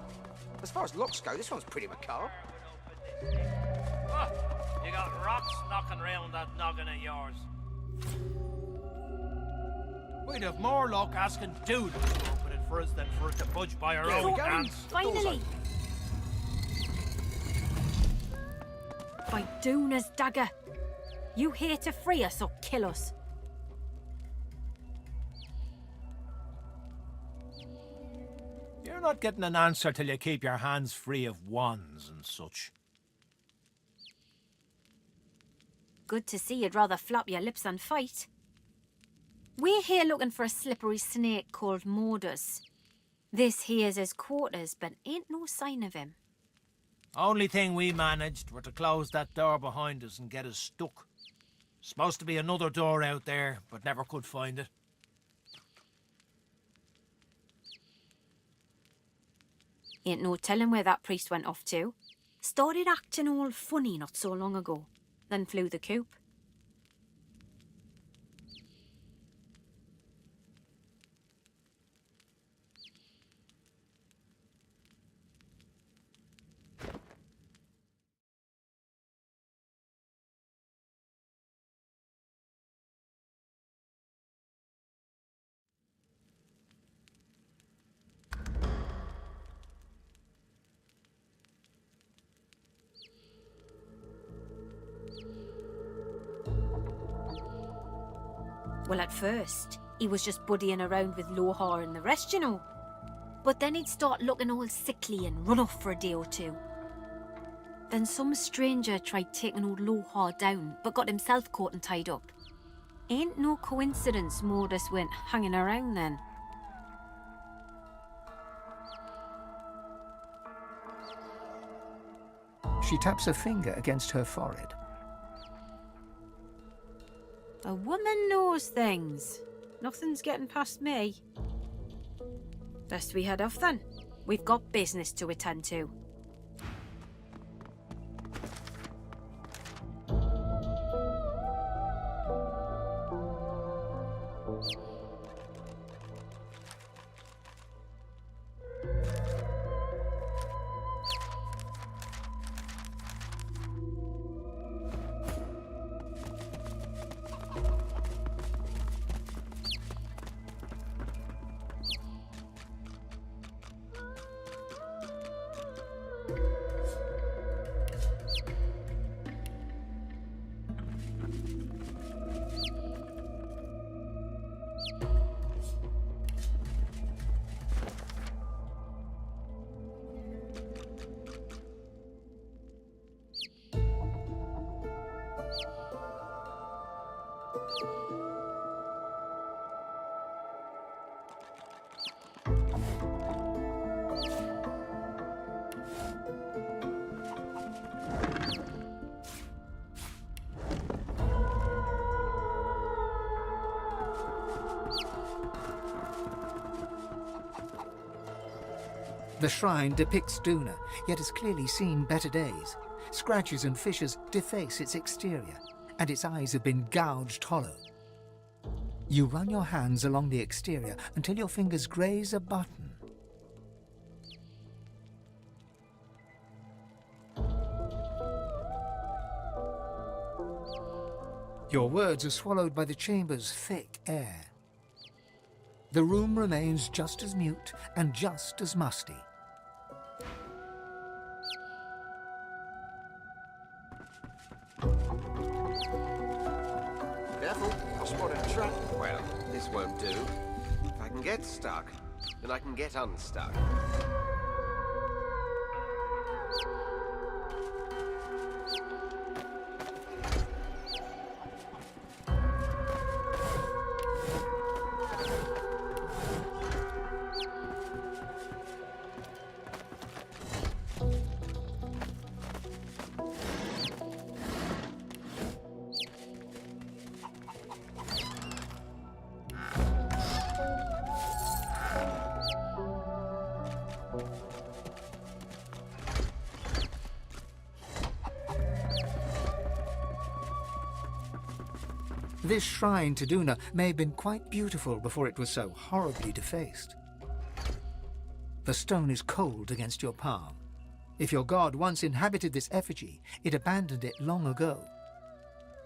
As far as looks go, this one's pretty macabre. Oh, you got rocks knocking around that noggin of yours. We'd have more luck asking Duda to open it for us than for it to budge by our own hands. Finally! By Duna's dagger. You here to free us or kill us? You're not getting an answer till you keep your hands free of wands and such. Good to see you'd rather flap your lips than fight. We're here looking for a slippery snake called Mordus. This here's his quarters, but ain't no sign of him. Only thing we managed were to close that door behind us and get us stuck. Supposed to be another door out there, but never could find it. Ain't no telling where that priest went off to. Started acting all funny not so long ago, then flew the coop. Well, at first, he was just buddying around with Lohar and the rest, you know. But then he'd start looking all sickly and run off for a day or two. Then some stranger tried taking old Lohar down, but got himself caught and tied up. Ain't no coincidence Mordus went hanging around then. She taps a finger against her forehead. A woman knows things. Nothing's getting past me. Best we head off then. We've got business to attend to. The shrine depicts Duna, yet has clearly seen better days. Scratches and fissures deface its exterior, and its eyes have been gouged hollow. You run your hands along the exterior until your fingers graze a button. Your words are swallowed by the chamber's thick air. The room remains just as mute and just as musty. Careful, I'll spot a trap. Well, this won't do. If I can get stuck, then I can get unstuck. This shrine to Duna may have been quite beautiful before it was so horribly defaced. The stone is cold against your palm. If your god once inhabited this effigy, it abandoned it long ago.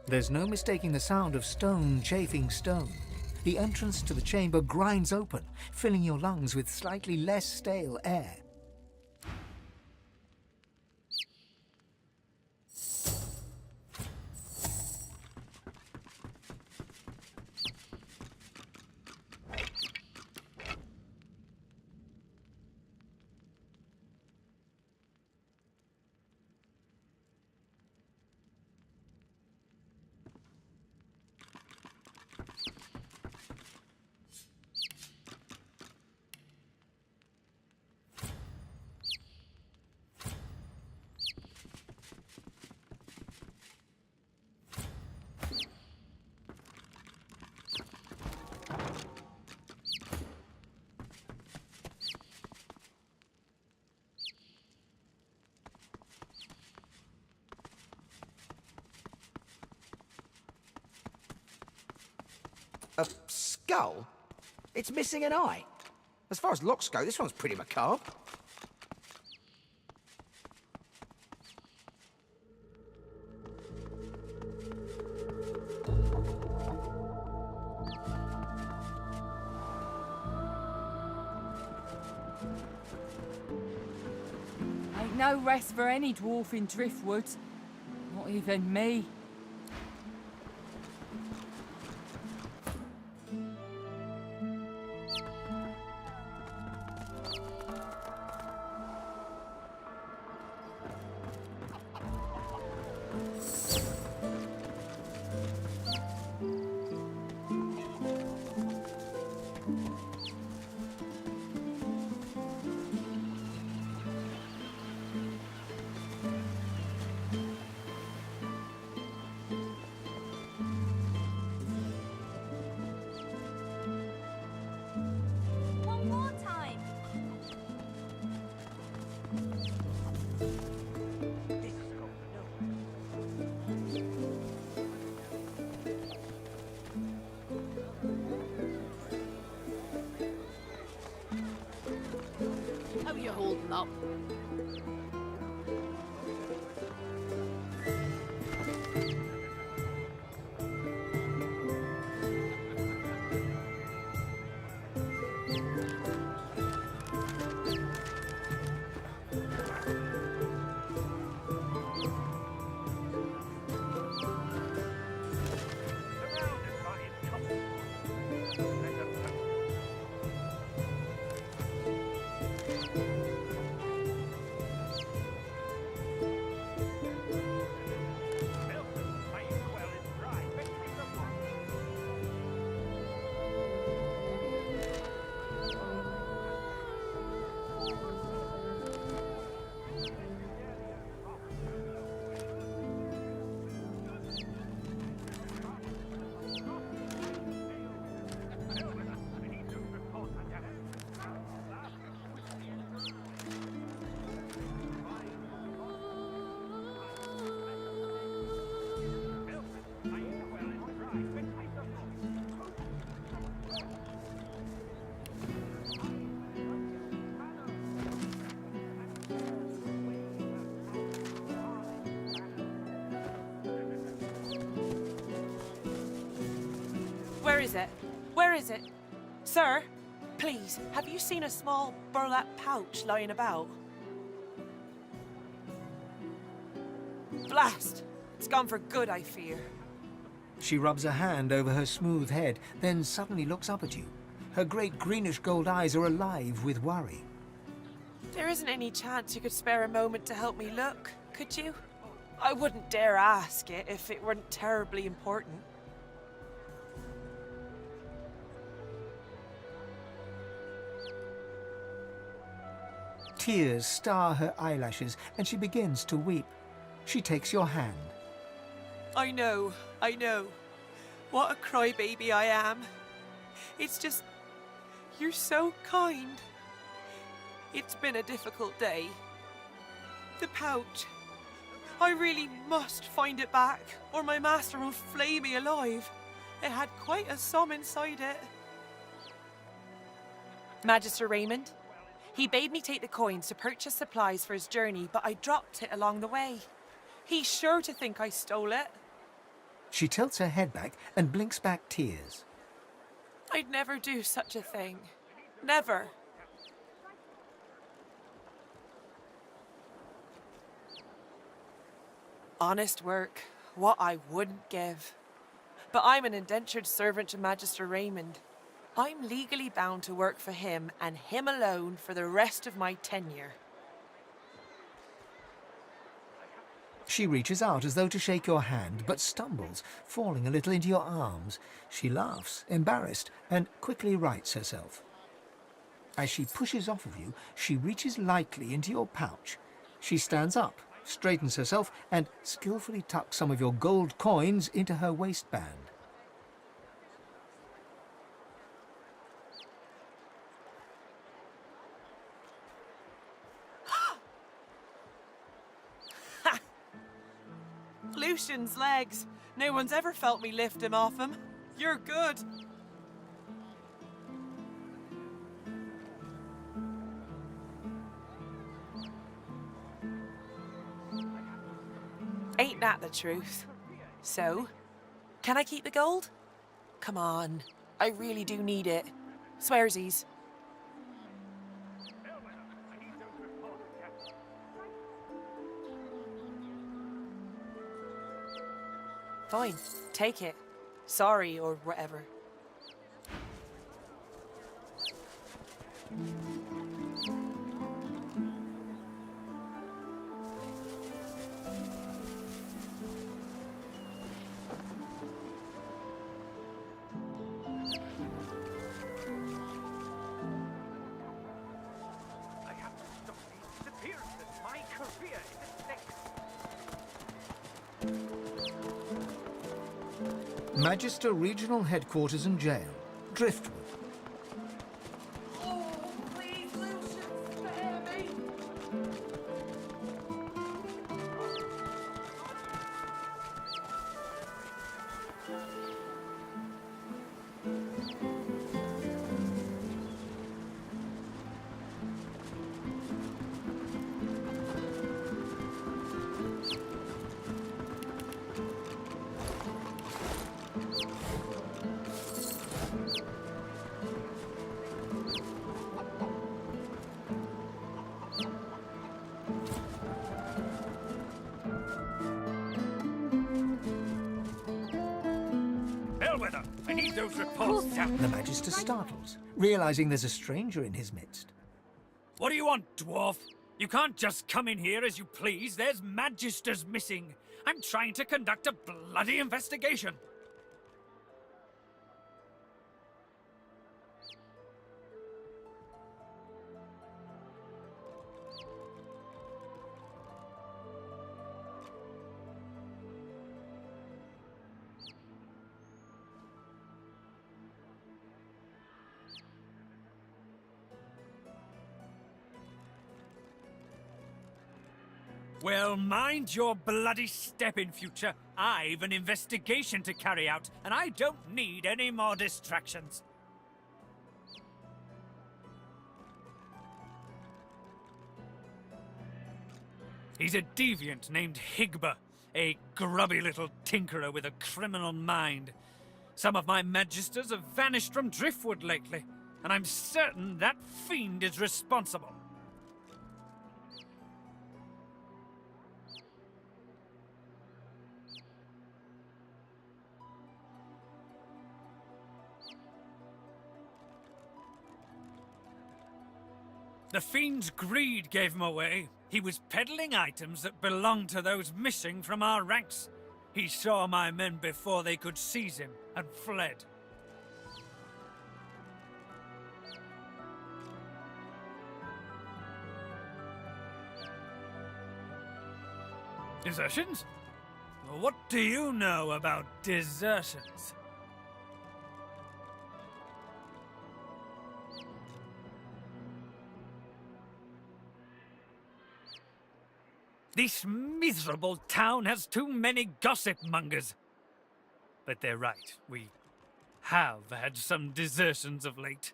There's no mistaking the sound of stone chafing stone. The entrance to the chamber grinds open, filling your lungs with slightly less stale air. A skull? It's missing an eye. As far as locks go, this one's pretty macabre. Ain't no rest for any dwarf in Driftwood. Not even me. One more time. How are you holding up? Where is it? Sir, please, have you seen a small burlap pouch lying about? Blast! It's gone for good, I fear. She rubs a hand over her smooth head, then suddenly looks up at you. Her great greenish-gold eyes are alive with worry. There isn't any chance you could spare a moment to help me look, could you? I wouldn't dare ask it if it weren't terribly important. Tears star her eyelashes, and she begins to weep. She takes your hand. I know. What a crybaby I am. It's just... you're so kind. It's been a difficult day. The pouch. I really must find it back, or my master will flay me alive. It had quite a sum inside it. Magister Raymond, he bade me take the coins to purchase supplies for his journey, but I dropped it along the way. He's sure to think I stole it. She tilts her head back and blinks back tears. I'd never do such a thing. Never. Honest work, what I wouldn't give. But I'm an indentured servant to Magister Raymond. I'm legally bound to work for him and him alone for the rest of my tenure. She reaches out as though to shake your hand, but stumbles, falling a little into your arms. She laughs, embarrassed, and quickly rights herself. As she pushes off of you, she reaches lightly into your pouch. She stands up, straightens herself, and skillfully tucks some of your gold coins into her waistband. Lucian's legs. No one's ever felt me lift him off him. You're good. Ain't that the truth? So, can I keep the gold? Come on, I really do need it. Swearsies. Fine, take it. Sorry, or whatever. Magister Regional Headquarters and Jail, Driftwood. Oh, please, Lucian, spare me! I need those reports down. The Magister startles, realizing there's a stranger in his midst. What do you want, dwarf? You can't just come in here as you please. There's Magisters missing. I'm trying to conduct a bloody investigation. Well, mind your bloody step in future. I've an investigation to carry out, and I don't need any more distractions. He's a deviant named Higba, a grubby little tinkerer with a criminal mind. Some of my magisters have vanished from Driftwood lately, and I'm certain that fiend is responsible. The fiend's greed gave him away. He was peddling items that belonged to those missing from our ranks. He saw my men before they could seize him and fled. Desertions? What do you know about desertions? This miserable town has too many gossip mongers. But they're right, we have had some desertions of late.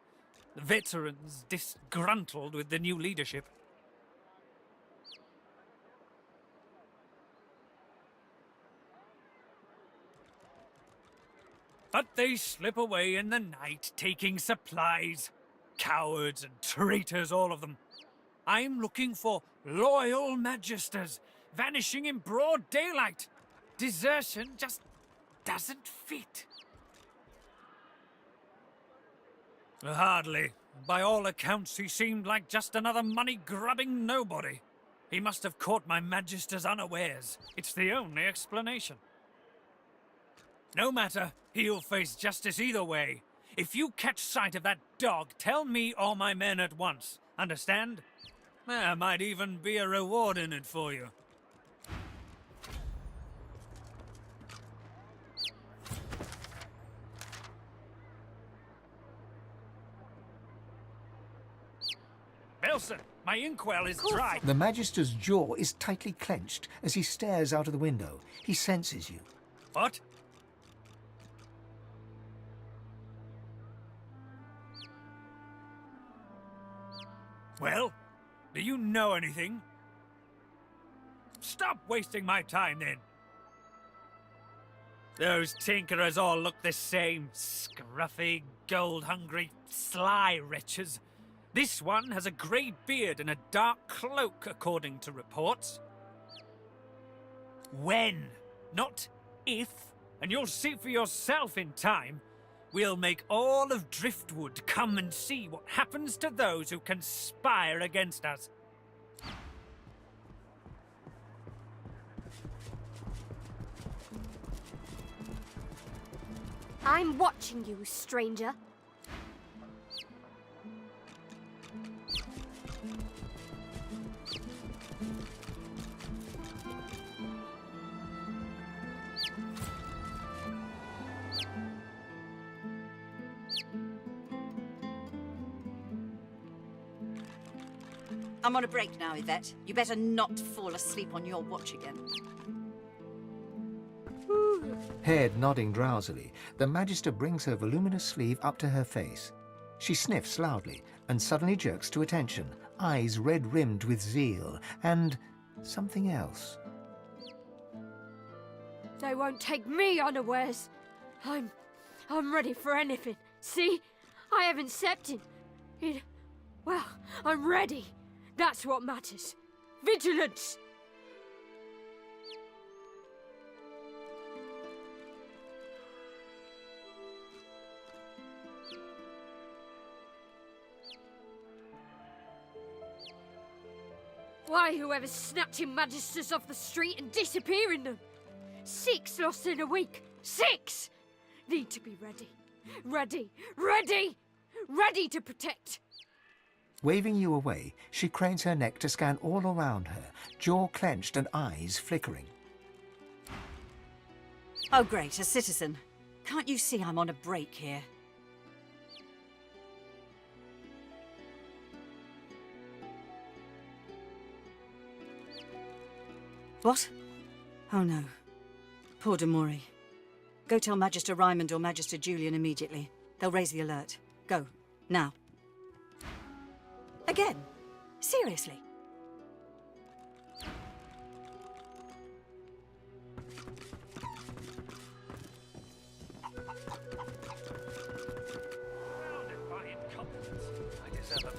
The veterans disgruntled with the new leadership. But they slip away in the night, taking supplies. Cowards and traitors, all of them. I'm looking for loyal magisters, vanishing in broad daylight. Desertion just doesn't fit. Hardly. By all accounts, he seemed like just another money-grubbing nobody. He must have caught my magisters unawares. It's the only explanation. No matter, he'll face justice either way. If you catch sight of that dog, tell me or my men at once. Understand? There might even be a reward in it for you. Belson, my inkwell is dry. The Magister's jaw is tightly clenched as he stares out of the window. He senses you. What? Well? Do you know anything? Stop wasting my time, then. Those tinkerers all look the same. Scruffy, gold-hungry, sly wretches. This one has a grey beard and a dark cloak, according to reports. When, not if, and you'll see for yourself in time, we'll make all of Driftwood come and see what happens to those who conspire against us. I'm watching you, stranger. I'm on a break now, Yvette. You better not fall asleep on your watch again. Head nodding drowsily, the Magister brings her voluminous sleeve up to her face. She sniffs loudly and suddenly jerks to attention, eyes red-rimmed with zeal, and something else. They won't take me unawares. I'm ready for anything. See? I haven't slept well, I'm ready. That's what matters. Vigilance! Why, whoever's snatching magisters off the street and disappearing them? 6 lost in a week. 6! Need to be ready. Ready! Ready! Ready to protect! Waving you away, she cranes her neck to scan all around her, jaw clenched and eyes flickering. Oh, great, a citizen. Can't you see I'm on a break here? What? Oh, no. Poor de Moray. Go tell Magister Raymond or Magister Julian immediately. They'll raise the alert. Go. Now. Again? Seriously?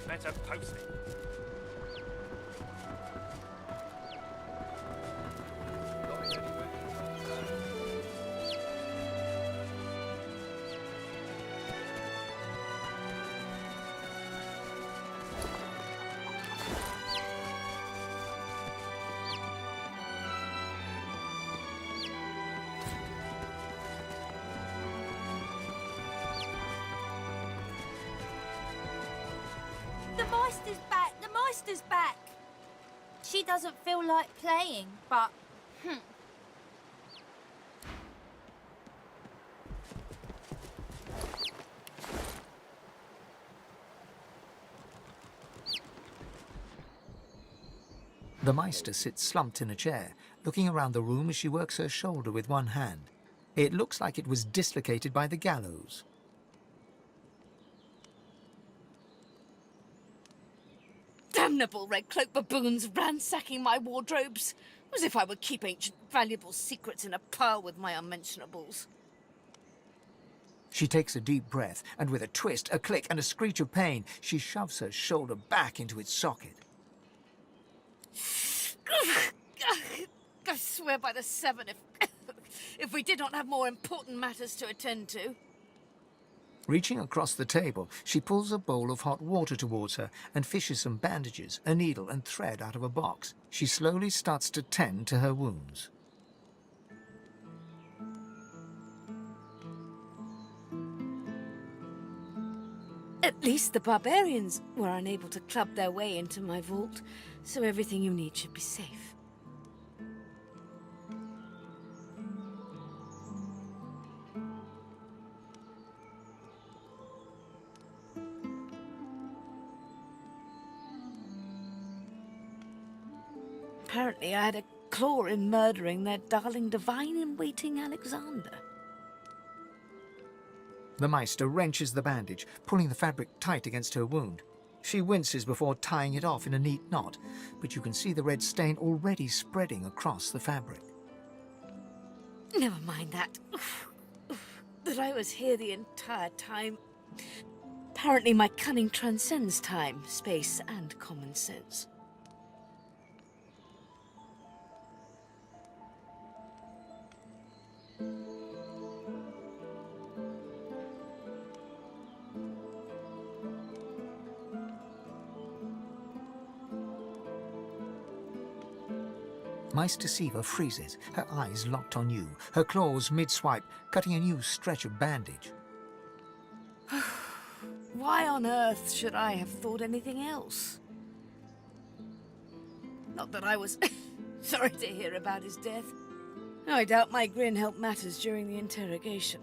Better post it. The Meister's back! The Meister's back! She doesn't feel like playing, but... The Meister sits slumped in a chair, looking around the room as she works her shoulder with one hand. It looks like it was dislocated by the gallows. Damnable red cloak baboons ransacking my wardrobes, as if I would keep ancient valuable secrets in a pile with my unmentionables. She takes a deep breath, and with a twist, a click, and a screech of pain, she shoves her shoulder back into its socket. I swear by the seven, if we did not have more important matters to attend to. Reaching across the table, she pulls a bowl of hot water towards her and fishes some bandages, a needle and thread out of a box. She slowly starts to tend to her wounds. At least the barbarians were unable to club their way into my vault, so everything you need should be safe. Apparently I had a claw in murdering their darling divine-in-waiting Alexander. The Meister wrenches the bandage, pulling the fabric tight against her wound. She winces before tying it off in a neat knot, but you can see the red stain already spreading across the fabric. Never mind that. That I was here the entire time. Apparently my cunning transcends time, space, and common sense. Meister Siva freezes, her eyes locked on you, her claws mid-swipe, cutting a new stretch of bandage. Why on earth should I have thought anything else? Not that I was sorry to hear about his death. I doubt my grin helped matters during the interrogation.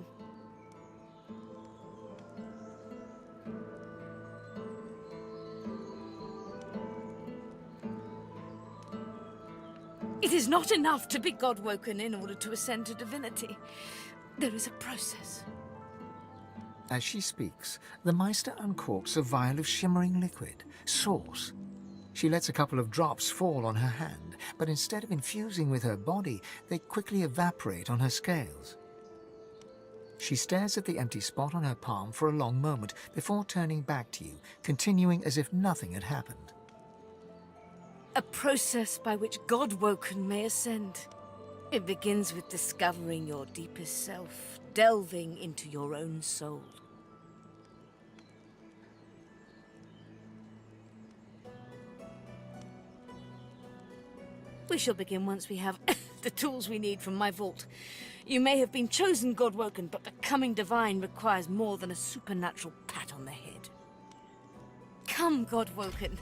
It is not enough to be God-woken in order to ascend to divinity. There is a process. As she speaks, the Meister uncorks a vial of shimmering liquid, sauce. She lets a couple of drops fall on her hand, but instead of infusing with her body, they quickly evaporate on her scales. She stares at the empty spot on her palm for a long moment before turning back to you, continuing as if nothing had happened. A process by which God-woken may ascend. It begins with discovering your deepest self, delving into your own soul. We shall begin once we have the tools we need from my vault. You may have been chosen God-woken, but becoming divine requires more than a supernatural pat on the head. Come, God-woken.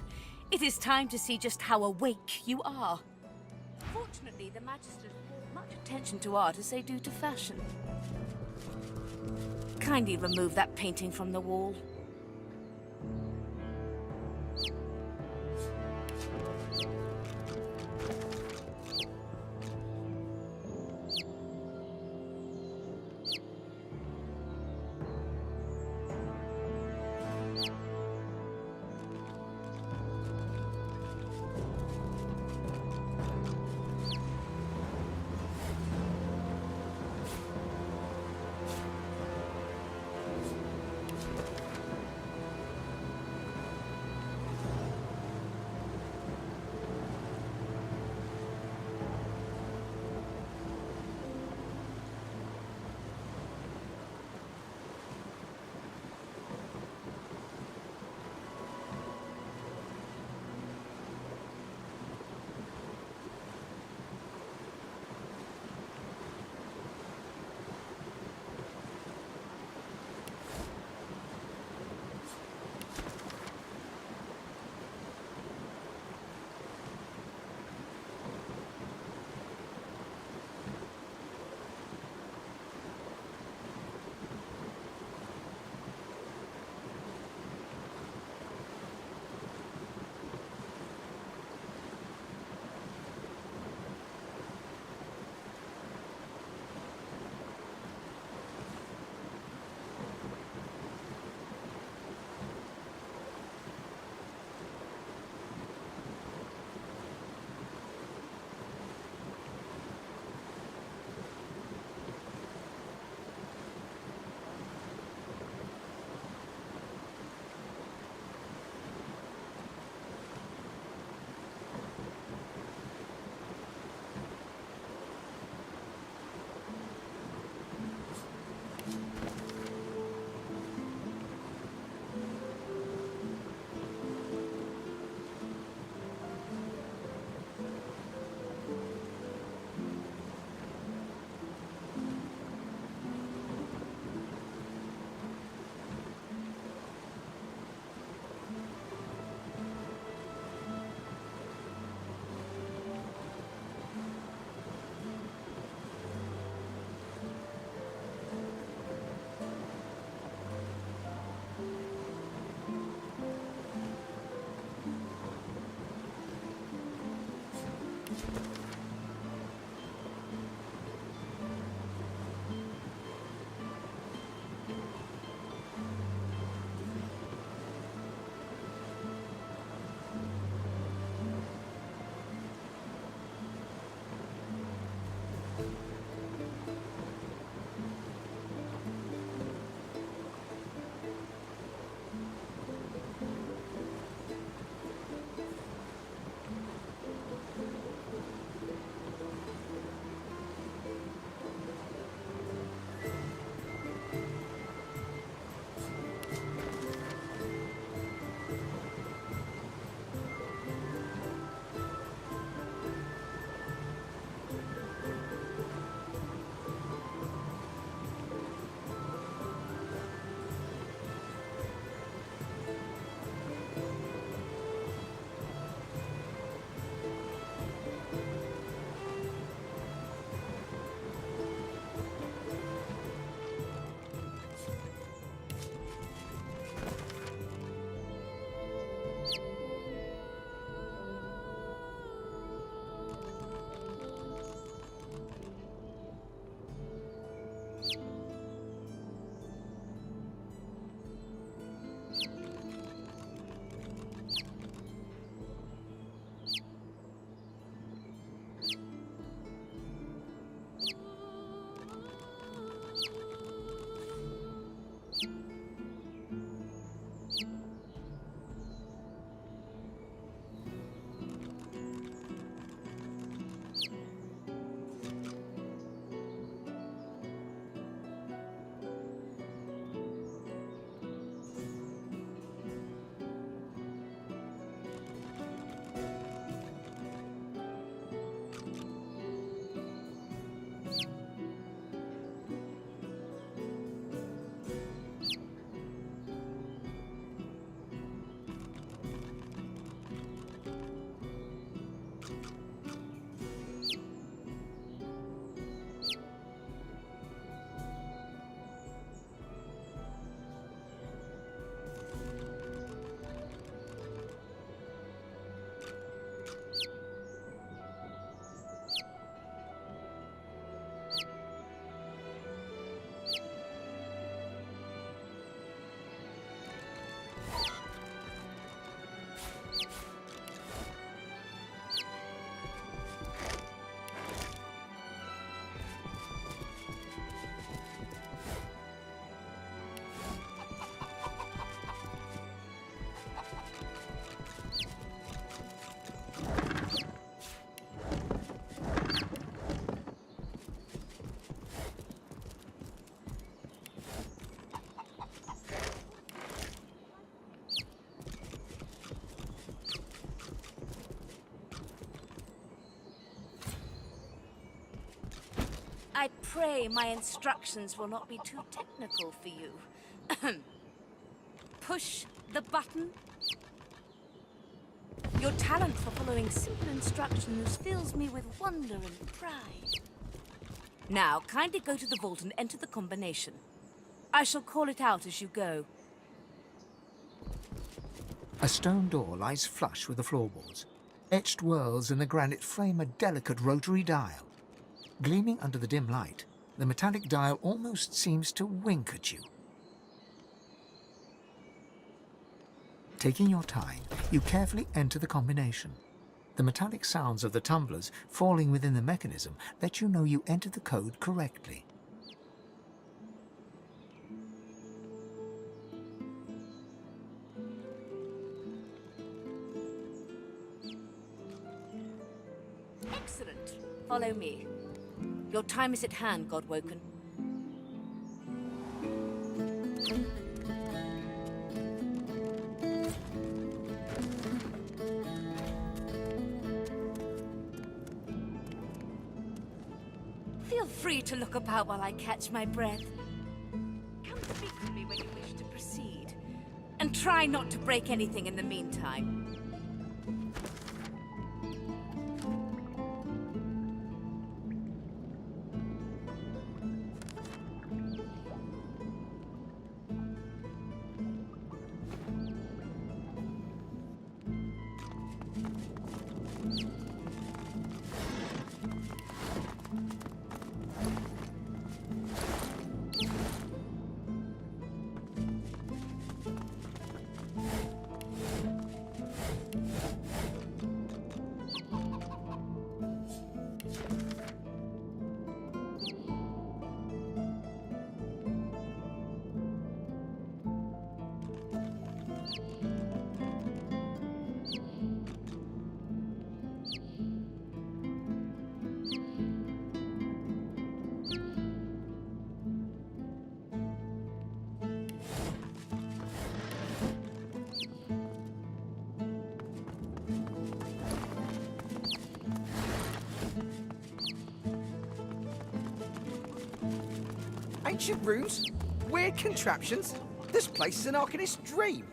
It is time to see just how awake you are. Fortunately, the Magisters pay much attention to art as they do to fashion. Kindly remove that painting from the wall. pray my instructions will not be too technical for you. Push the button. Your talent for following simple instructions fills me with wonder and pride. Now, kindly go to the vault and enter the combination. I shall call it out as you go. A stone door lies flush with the floorboards. Etched whorls in the granite frame a delicate rotary dial. Gleaming under the dim light, the metallic dial almost seems to wink at you. Taking your time, you carefully enter the combination. The metallic sounds of the tumblers falling within the mechanism let you know you entered the code correctly. Excellent. Follow me. Your time is at hand, Godwoken. Feel free to look about while I catch my breath. Come speak to me when you wish to proceed. And try not to break anything in the meantime. Ancient rooms? Weird contraptions? This place is an arcanist's dream.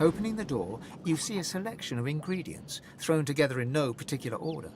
Opening the door, you see a selection of ingredients, thrown together in no particular order.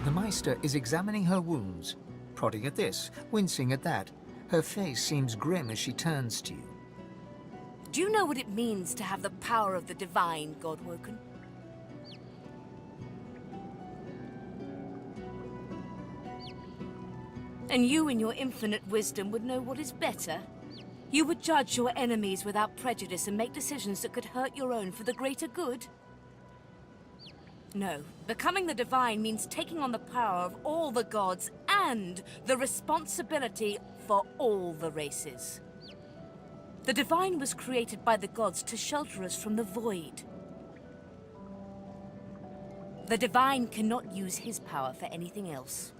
The Meister is examining her wounds, prodding at this, wincing at that. Her face seems grim as she turns to you. Do you know what it means to have the power of the divine, Godwoken? And you, in your infinite wisdom, would know what is better? You would judge your enemies without prejudice and make decisions that could hurt your own for the greater good? No. Becoming the divine means taking on the power of all the gods and the responsibility for all the races. The divine was created by the gods to shelter us from the void. The divine cannot use his power for anything else.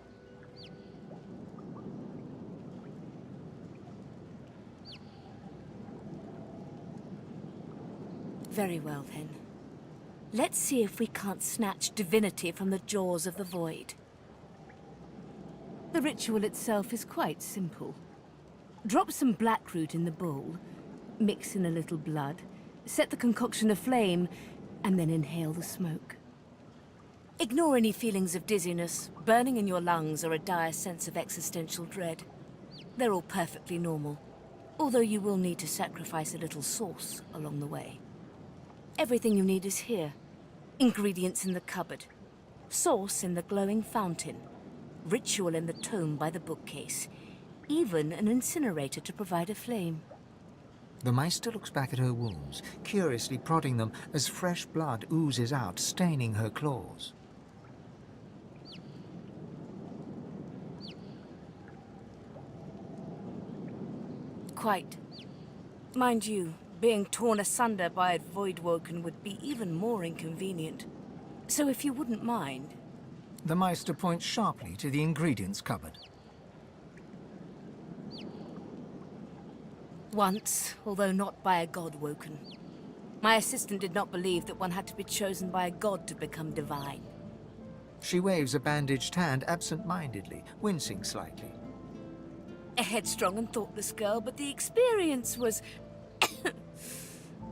Very well, then. Let's see if we can't snatch divinity from the jaws of the void. The ritual itself is quite simple. Drop some blackroot in the bowl, mix in a little blood, set the concoction aflame, and then inhale the smoke. Ignore any feelings of dizziness, burning in your lungs, or a dire sense of existential dread. They're all perfectly normal, although you will need to sacrifice a little sauce along the way. Everything you need is here. Ingredients in the cupboard. Sauce in the glowing fountain. Ritual in the tome by the bookcase. Even an incinerator to provide a flame. The Meister looks back at her wounds, curiously prodding them as fresh blood oozes out, staining her claws. Quite. Mind you, being torn asunder by a Voidwoken would be even more inconvenient. So if you wouldn't mind... The Meister points sharply to the ingredients cupboard. Once, although not by a Godwoken. My assistant did not believe that one had to be chosen by a god to become divine. She waves a bandaged hand absent-mindedly, wincing slightly. A headstrong and thoughtless girl, but the experience was...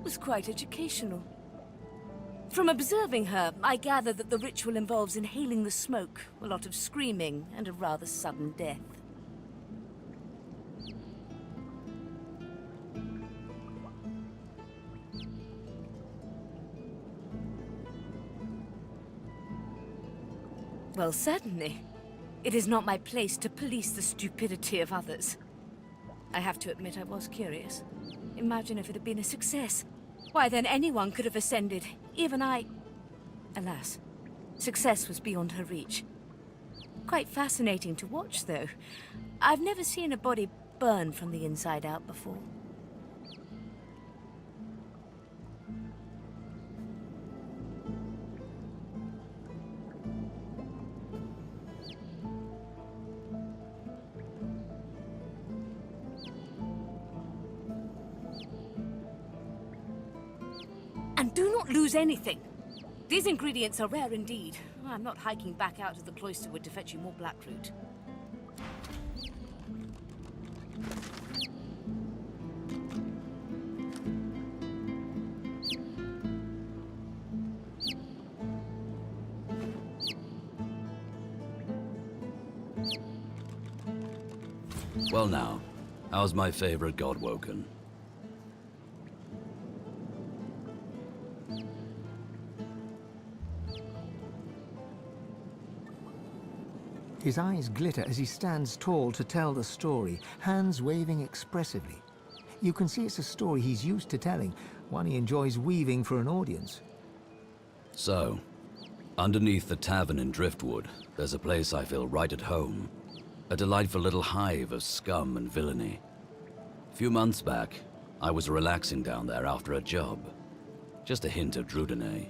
was quite educational. From observing her, I gather that the ritual involves inhaling the smoke, a lot of screaming, and a rather sudden death. Well, certainly. It is not my place to police the stupidity of others. I have to admit I was curious. Imagine if it had been a success. Why, then anyone could have ascended. Even I... Alas, success was beyond her reach. Quite fascinating to watch, though. I've never seen a body burn from the inside out before. And do not lose anything. These ingredients are rare indeed. I'm not hiking back out to the cloisterwood to fetch you more blackroot. Well now, how's my favorite god woken? His eyes glitter as he stands tall to tell the story, hands waving expressively. You can see it's a story he's used to telling, one he enjoys weaving for an audience. So, underneath the tavern in Driftwood, there's a place I feel right at home. A delightful little hive of scum and villainy. A few months back, I was relaxing down there after a job. Just a hint of Drudenay.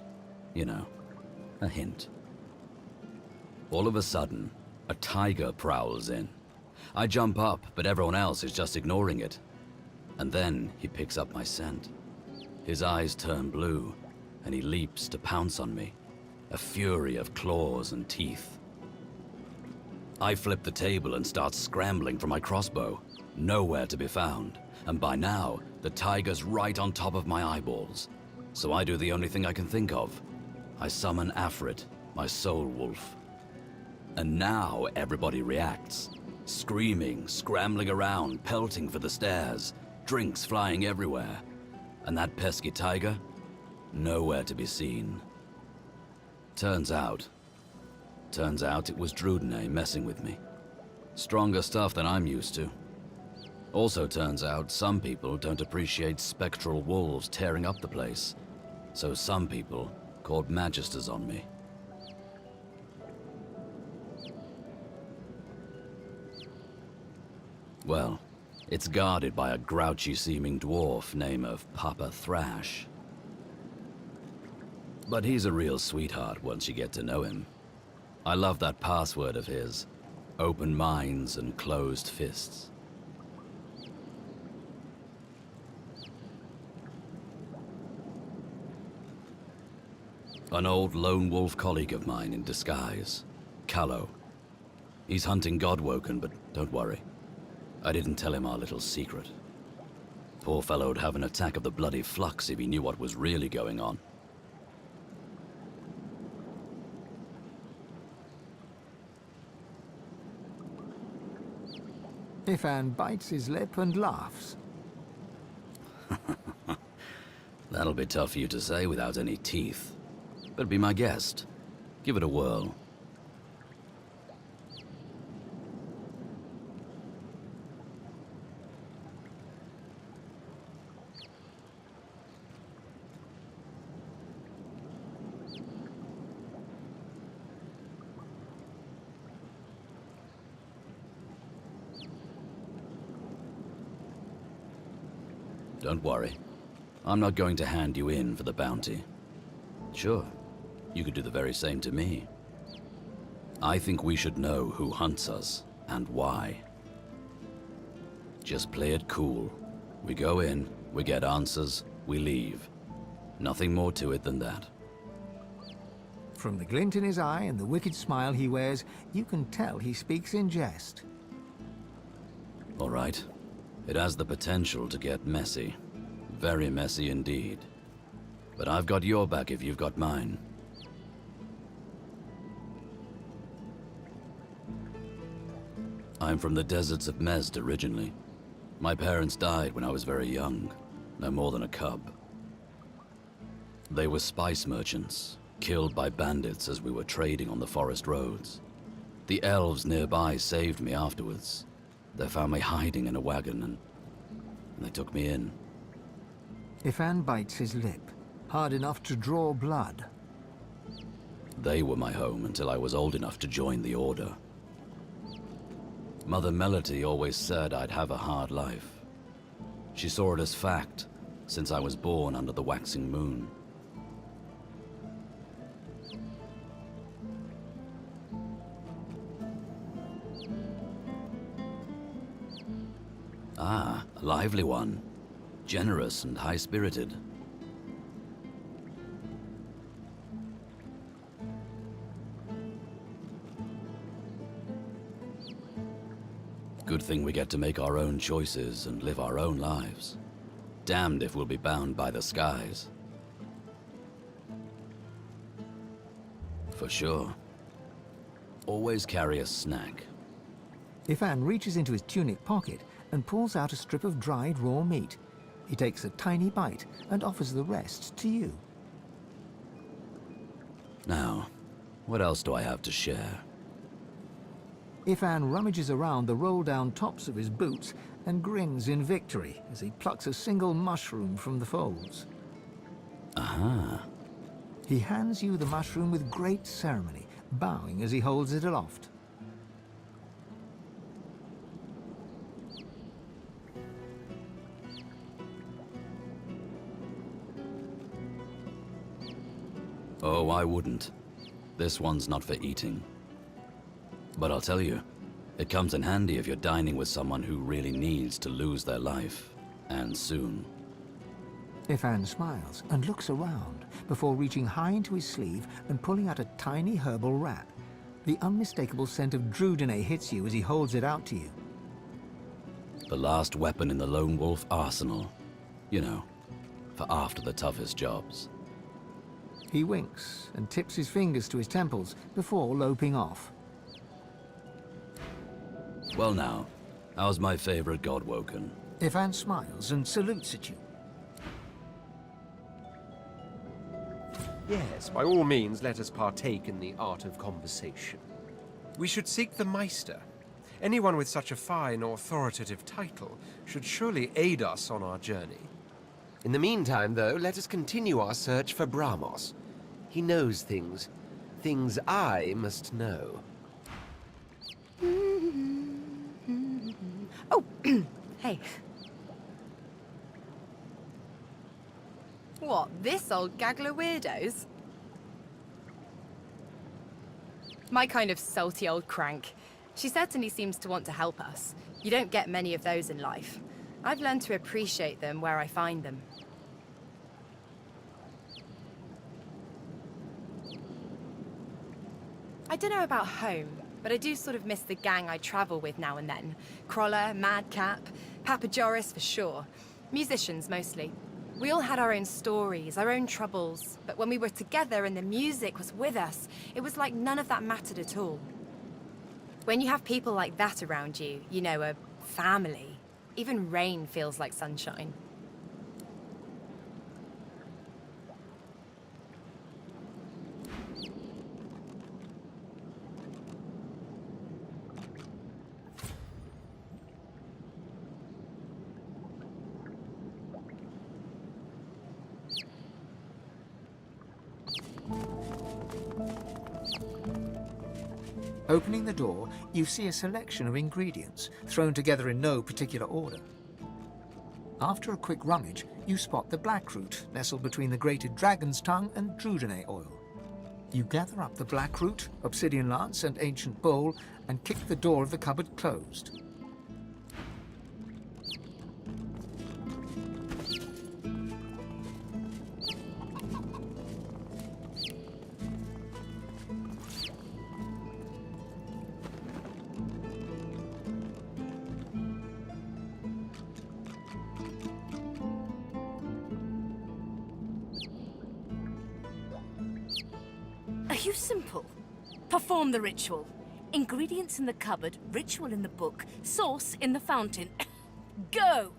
You know, a hint. All of a sudden, a tiger prowls in. I jump up, but everyone else is just ignoring it. And then he picks up my scent. His eyes turn blue, and he leaps to pounce on me. A fury of claws and teeth. I flip the table and start scrambling for my crossbow. Nowhere to be found. And by now, the tiger's right on top of my eyeballs. So I do the only thing I can think of. I summon Afrit, my soul wolf. And now everybody reacts. Screaming, scrambling around, pelting for the stairs. Drinks flying everywhere. And that pesky tiger? Nowhere to be seen. Turns out it was Drudenay messing with me. Stronger stuff than I'm used to. Also turns out some people don't appreciate spectral wolves tearing up the place. So some people called magisters on me. Well, it's guarded by a grouchy-seeming dwarf named of Papa Thrash. But he's a real sweetheart once you get to know him. I love that password of his. Open minds and closed fists. An old lone wolf colleague of mine in disguise. Callow. He's hunting Godwoken, but don't worry. I didn't tell him our little secret. Poor fellow'd have an attack of the bloody flux if he knew what was really going on. Ifan bites his lip and laughs. That'll be tough for you to say without any teeth. But be my guest. Give it a whirl. Don't worry. I'm not going to hand you in for the bounty. Sure, you could do the very same to me. I think we should know who hunts us and why. Just play it cool. We go in, we get answers, we leave. Nothing more to it than that. From the glint in his eye and the wicked smile he wears, you can tell he speaks in jest. All right. It has the potential to get messy. Very messy indeed. But I've got your back if you've got mine. I'm from the deserts of Mezd originally. My parents died when I was very young, no more than a cub. They were spice merchants, killed by bandits as we were trading on the forest roads. The elves nearby saved me afterwards. They found me hiding in a wagon and they took me in. Ifan bites his lip, hard enough to draw blood. They were my home until I was old enough to join the Order. Mother Melody always said I'd have a hard life. She saw it as fact, since I was born under the waxing moon. Ah, a lively one. Generous and high-spirited. Good thing we get to make our own choices and live our own lives. Damned if we'll be bound by the skies. For sure. Always carry a snack. Ifan reaches into his tunic pocket and pulls out a strip of dried raw meat. He takes a tiny bite and offers the rest to you. Now, what else do I have to share? Ifan rummages around the roll-down tops of his boots and grins in victory as he plucks a single mushroom from the folds. Aha. He hands you the mushroom with great ceremony, bowing as he holds it aloft. Oh, I wouldn't. This one's not for eating. But I'll tell you, it comes in handy if you're dining with someone who really needs to lose their life, and soon. Ifan smiles and looks around before reaching high into his sleeve and pulling out a tiny herbal wrap. The unmistakable scent of Drudene hits you as he holds it out to you. The last weapon in the lone wolf arsenal. You know, for after the toughest jobs. He winks and tips his fingers to his temples before loping off. Well now, how's my favorite Godwoken? Ifan smiles and salutes at you. Yes, by all means, let us partake in the art of conversation. We should seek the Meister. Anyone with such a fine, authoritative title should surely aid us on our journey. In the meantime, though, let us continue our search for Bramos. He knows things. Things I must know. Oh, hey. What, this old gaggle of weirdos? My kind of salty old crank. She certainly seems to want to help us. You don't get many of those in life. I've learned to appreciate them where I find them. I don't know about home, but I do sort of miss the gang I travel with now and then. Crawler, Madcap, Papa Joris for sure. Musicians mostly. We all had our own stories, our own troubles, but when we were together and the music was with us, it was like none of that mattered at all. When you have people like that around you, you know, a family, even rain feels like sunshine. Opening the door, you see a selection of ingredients, thrown together in no particular order. After a quick rummage, you spot the blackroot nestled between the grated dragon's tongue and Drudene oil. You gather up the blackroot, obsidian lance, and ancient bowl, and kick the door of the cupboard closed. Q simple. Perform the ritual. Ingredients in the cupboard, ritual in the book, source in the fountain. Go!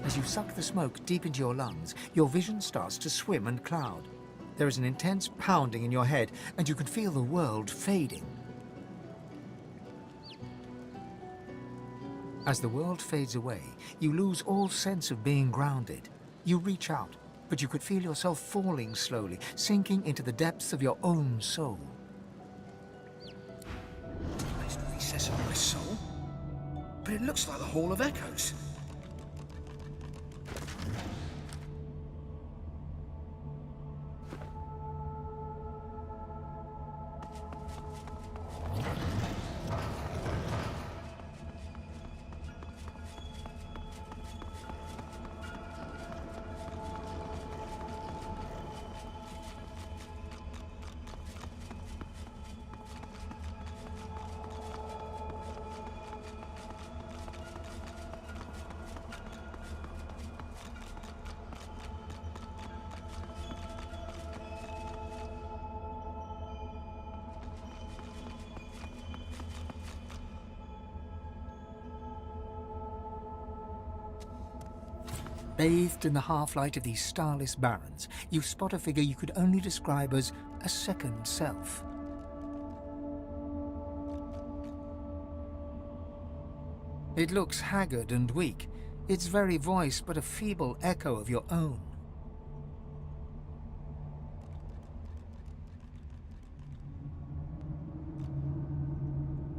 As you suck the smoke deep into your lungs, your vision starts to swim and cloud. There is an intense pounding in your head, and you can feel the world fading. As the world fades away, you lose all sense of being grounded. You reach out, but you could feel yourself falling slowly, sinking into the depths of your own soul. There's no recess of my soul, but it looks like the Hall of Echoes. Bathed in the half-light of these starless barrens, you spot a figure you could only describe as a second self. It looks haggard and weak, its very voice but a feeble echo of your own.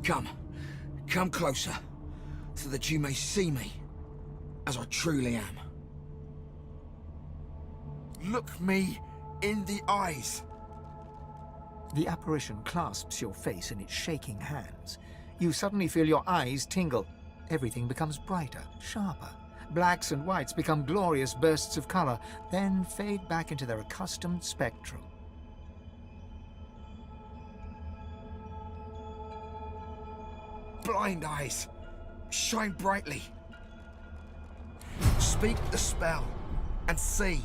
Come closer, so that you may see me as I truly am. Look me in the eyes. The apparition clasps your face in its shaking hands. You suddenly feel your eyes tingle. Everything becomes brighter, sharper. Blacks and whites become glorious bursts of color, then fade back into their accustomed spectrum. Blind eyes, shine brightly. Speak the spell and see.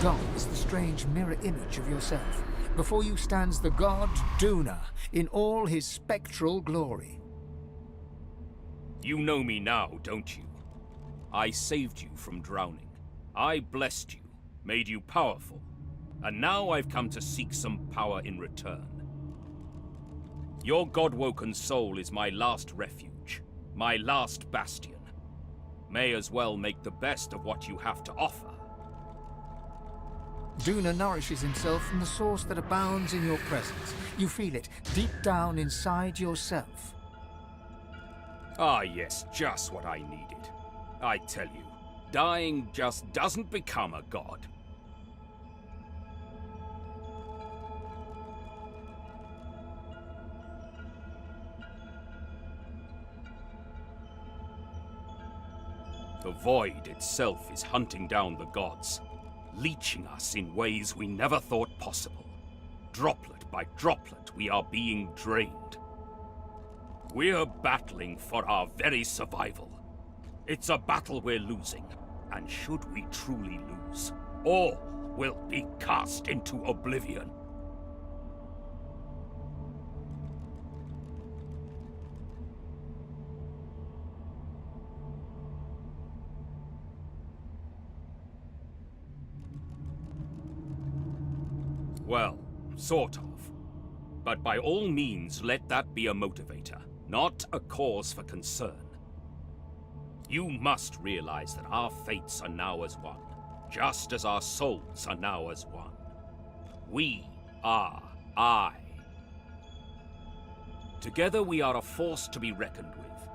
Gone is the strange mirror image of yourself. Before you stands the god Duna in all his spectral glory. You know me now, don't you? I saved you from drowning. I blessed you, made you powerful. And now I've come to seek some power in return. Your god-woken soul is my last refuge, my last bastion. May as well make the best of what you have to offer. Duna nourishes himself from the source that abounds in your presence. You feel it deep down inside yourself. Ah yes, just what I needed. I tell you, dying just doesn't become a god. The void itself is hunting down the gods, leeching us in ways we never thought possible. Droplet by droplet, we are being drained. We're battling for our very survival. It's a battle we're losing, and should we truly lose, all will be cast into oblivion. Well, sort of. But by all means, let that be a motivator, not a cause for concern. You must realize that our fates are now as one, just as our souls are now as one. We are I. Together we are a force to be reckoned with.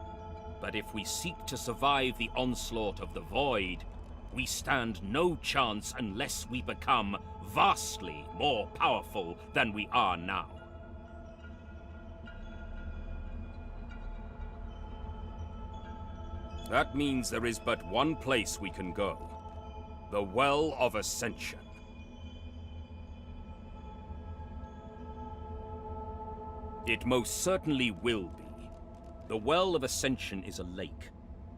But if we seek to survive the onslaught of the void, we stand no chance unless we become vastly more powerful than we are now. That means there is but one place we can go. The Well of Ascension. It most certainly will be. The Well of Ascension is a lake,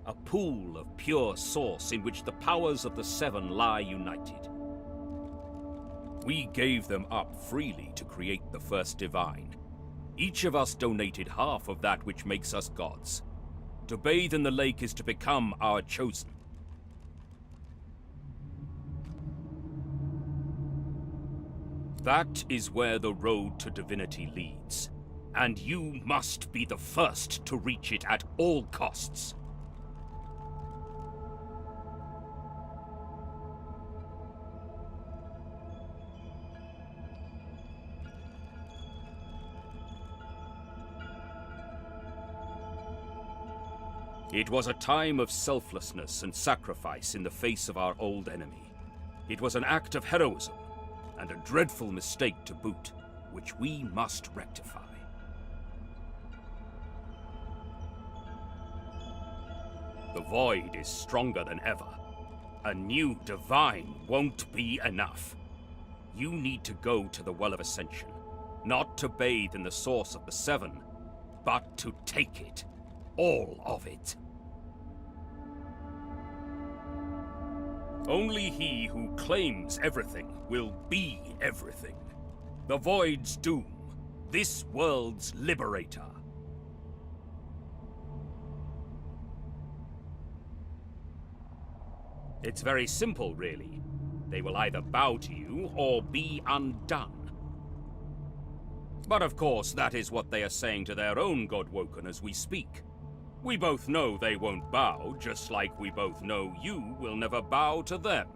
a pool of pure source in which the powers of the Seven lie united. We gave them up freely to create the first divine. Each of us donated half of that which makes us gods. To bathe in the lake is to become our chosen. That is where the road to divinity leads, and you must be the first to reach it at all costs. It was a time of selflessness and sacrifice in the face of our old enemy. It was an act of heroism, and a dreadful mistake to boot, which we must rectify. The void is stronger than ever. A new divine won't be enough. You need to go to the Well of Ascension, not to bathe in the source of the Seven, but to take it. All of it. Only he who claims everything will be everything. The Void's doom, this world's liberator. It's very simple, really. They will either bow to you or be undone. But of course, that is what they are saying to their own Godwoken as we speak. We both know they won't bow, just like we both know you will never bow to them.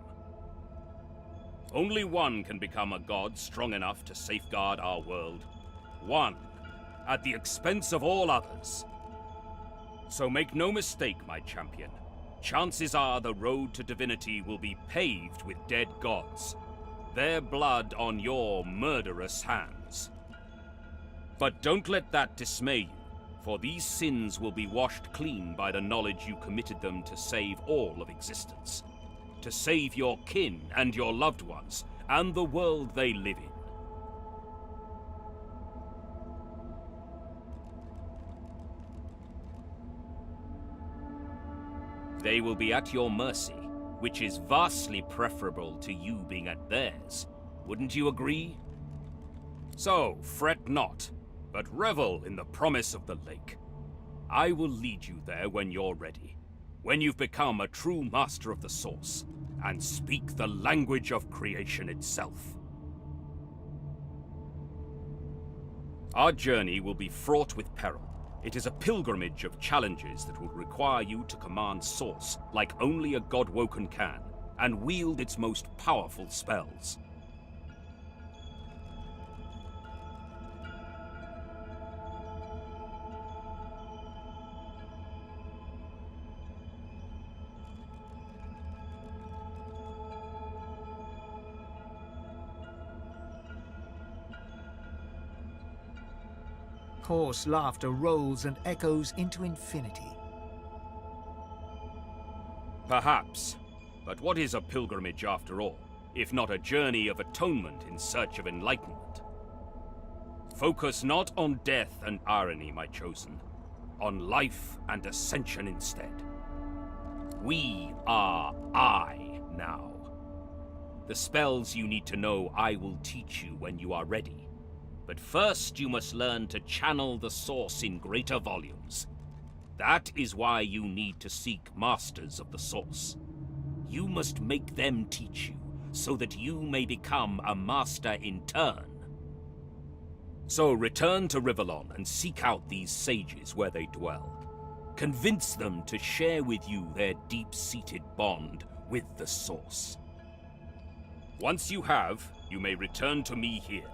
Only one can become a god strong enough to safeguard our world. One, at the expense of all others. So make no mistake, my champion. Chances are the road to divinity will be paved with dead gods. Their blood on your murderous hands. But don't let that dismay you. For these sins will be washed clean by the knowledge you committed them to save all of existence. To save your kin and your loved ones, and the world they live in. They will be at your mercy, which is vastly preferable to you being at theirs. Wouldn't you agree? So, fret not, but revel in the promise of the lake. I will lead you there when you're ready, when you've become a true master of the Source, and speak the language of creation itself. Our journey will be fraught with peril, It is a pilgrimage of challenges that will require you to command Source like only a God-woken can, and wield its most powerful spells. Hoarse laughter rolls and echoes into infinity. Perhaps. But what is a pilgrimage after all, if not a journey of atonement in search of enlightenment? Focus not on death and irony, my chosen. On life and ascension instead. We are I now. The spells you need to know I will teach you when you are ready. But first you must learn to channel the Source in greater volumes. That is why you need to seek masters of the Source. You must make them teach you, so that you may become a master in turn. So return to Rivellon and seek out these sages where they dwell. Convince them to share with you their deep-seated bond with the Source. Once you have, you may return to me here.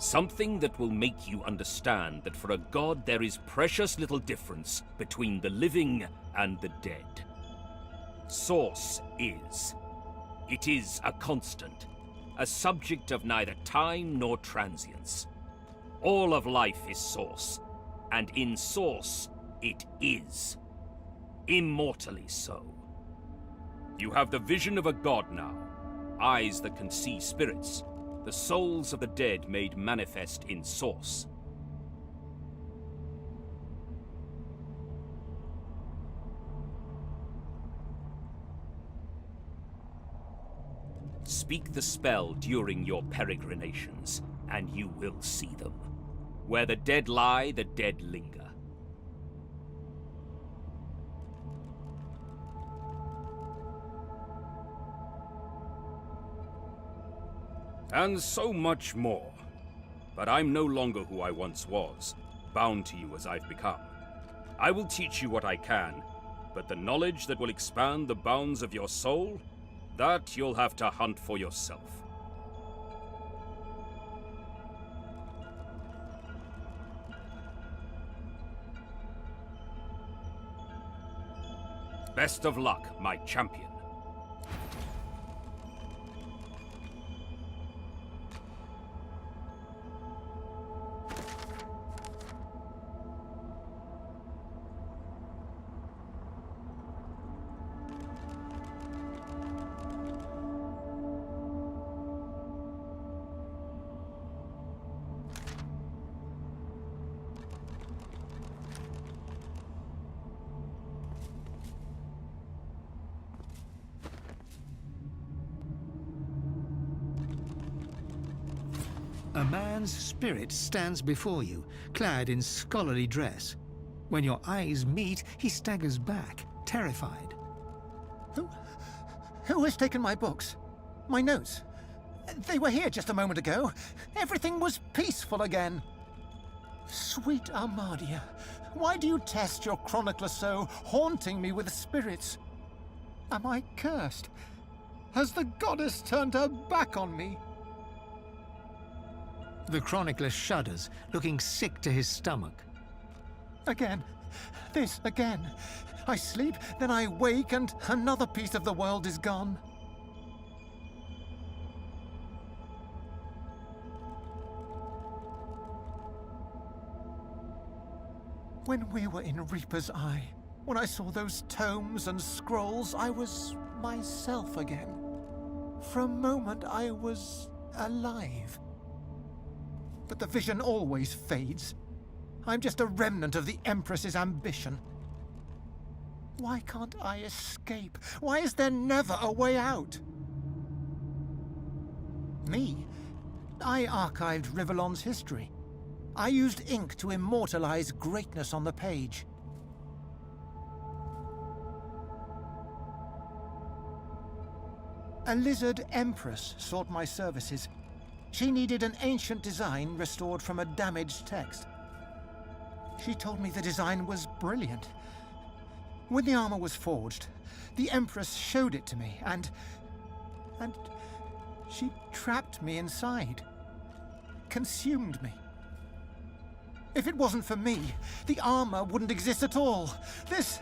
Something that will make you understand that for a god there is precious little difference between the living and the dead. Source is. It is a constant, a subject of neither time nor transience. All of life is Source, and in Source it is. Immortally so. You have the vision of a god now, eyes that can see spirits, the souls of the dead made manifest in Source. Speak the spell during your peregrinations, and you will see them. Where the dead lie, the dead linger. And so much more. But I'm no longer who I once was, bound to you as I've become. I will teach you what I can, but the knowledge that will expand the bounds of your soul, that you'll have to hunt for yourself. Best of luck, my champion. A man's spirit stands before you, clad in scholarly dress. When your eyes meet, he staggers back, terrified. Who has taken my books? My notes? They were here just a moment ago. Everything was peaceful again. Sweet Armadia, why do you test your chronicler so, haunting me with spirits? Am I cursed? Has the goddess turned her back on me? The chronicler shudders, looking sick to his stomach. Again. This again. I sleep, then I wake, and another piece of the world is gone. When we were in Reaper's Eye, when I saw those tomes and scrolls, I was myself again. For a moment, I was alive. But the vision always fades. I'm just a remnant of the Empress's ambition. Why can't I escape? Why is there never a way out? Me? I archived Rivellon's history. I used ink to immortalize greatness on the page. A lizard empress sought my services. She needed an ancient design restored from a damaged text. She told me the design was brilliant. When the armor was forged, the Empress showed it to me, and she trapped me inside. Consumed me. If it wasn't for me, the armor wouldn't exist at all. This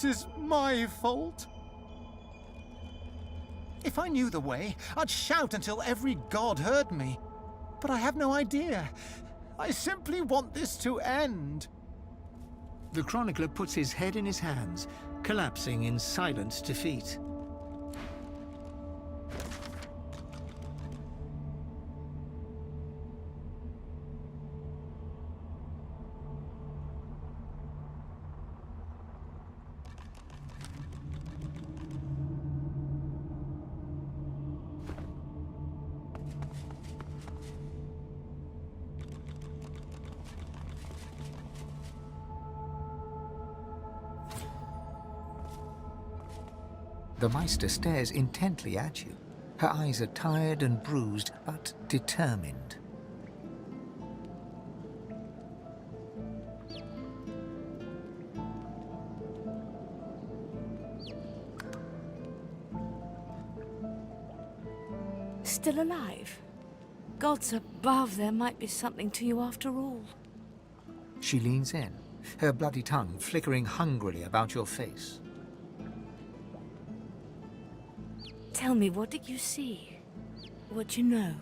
is my fault. If I knew the way, I'd shout until every god heard me. But I have no idea. I simply want this to end. The chronicler puts his head in his hands, collapsing in silent defeat. The Meister stares intently at you. Her eyes are tired and bruised, but determined. Still alive? Gods above, there might be something to you after all. She leans in, her bloody tongue flickering hungrily about your face. Tell me, what did you see? What you know?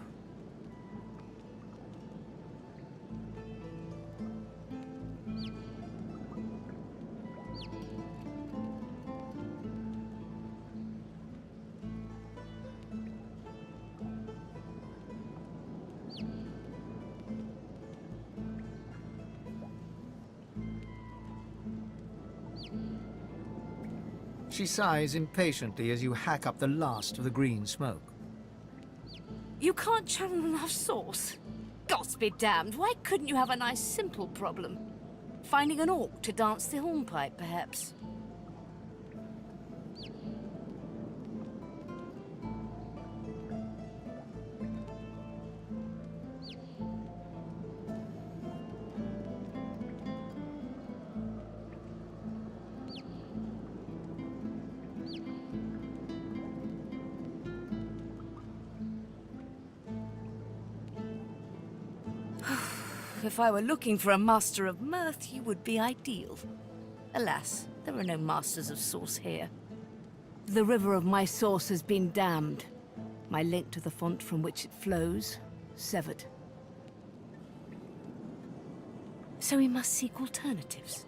She sighs impatiently as you hack up the last of the green smoke. You can't channel enough sauce? Gods be damned, why couldn't you have a nice simple problem? Finding an orc to dance the hornpipe, perhaps? If I were looking for a master of mirth, you would be ideal. Alas, there are no masters of sauce here. The river of my sauce has been dammed. My link to the font from which it flows, severed. So we must seek alternatives.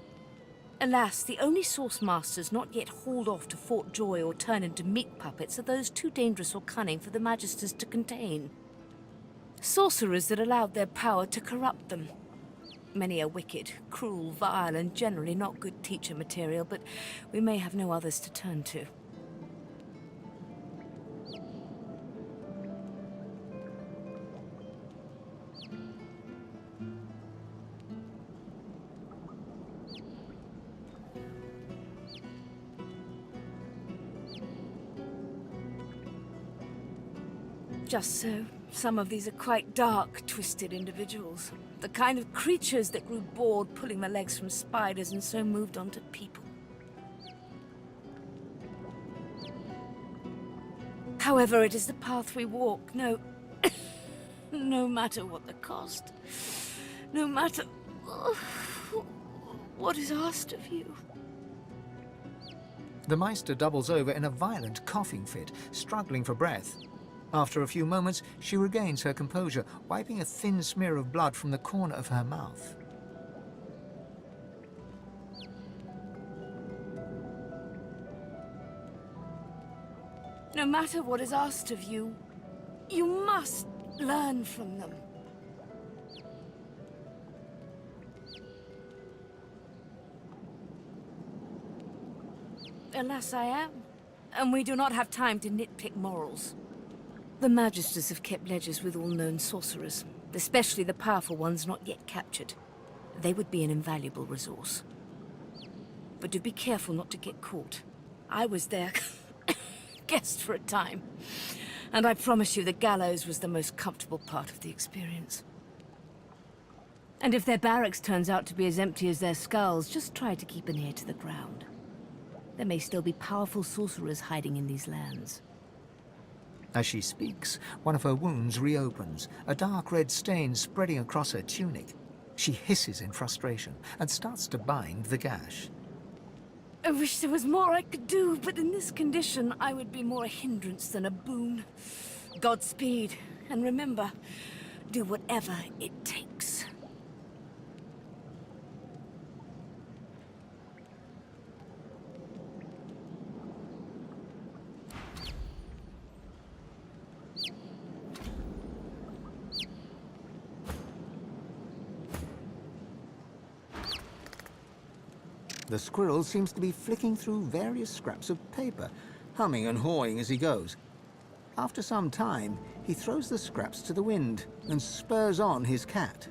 Alas, the only sauce masters not yet hauled off to Fort Joy or turned into meat puppets are those too dangerous or cunning for the Magisters to contain. Sorcerers that allowed their power to corrupt them. Many are wicked, cruel, vile, and generally not good teacher material, but we may have no others to turn to. Just so. Some of these are quite dark, twisted individuals. The kind of creatures that grew bored pulling their legs from spiders and so moved on to people. However, it is the path we walk, no matter what the cost. No matter what is asked of you. The Meister doubles over in a violent coughing fit, struggling for breath. After a few moments, she regains her composure, wiping a thin smear of blood from the corner of her mouth. No matter what is asked of you, you must learn from them. Alas, I am. And we do not have time to nitpick morals. The Magisters have kept ledgers with all known sorcerers, especially the powerful ones not yet captured. They would be an invaluable resource. But do be careful not to get caught. I was there guest for a time. And I promise you the gallows was the most comfortable part of the experience. And if their barracks turns out to be as empty as their skulls, just try to keep an ear to the ground. There may still be powerful sorcerers hiding in these lands. As she speaks, one of her wounds reopens, a dark red stain spreading across her tunic. She hisses in frustration and starts to bind the gash. I wish there was more I could do, but in this condition, I would be more a hindrance than a boon. Godspeed, and remember, do whatever it takes. The squirrel seems to be flicking through various scraps of paper, humming and hawing as he goes. After some time, he throws the scraps to the wind and spurs on his cat.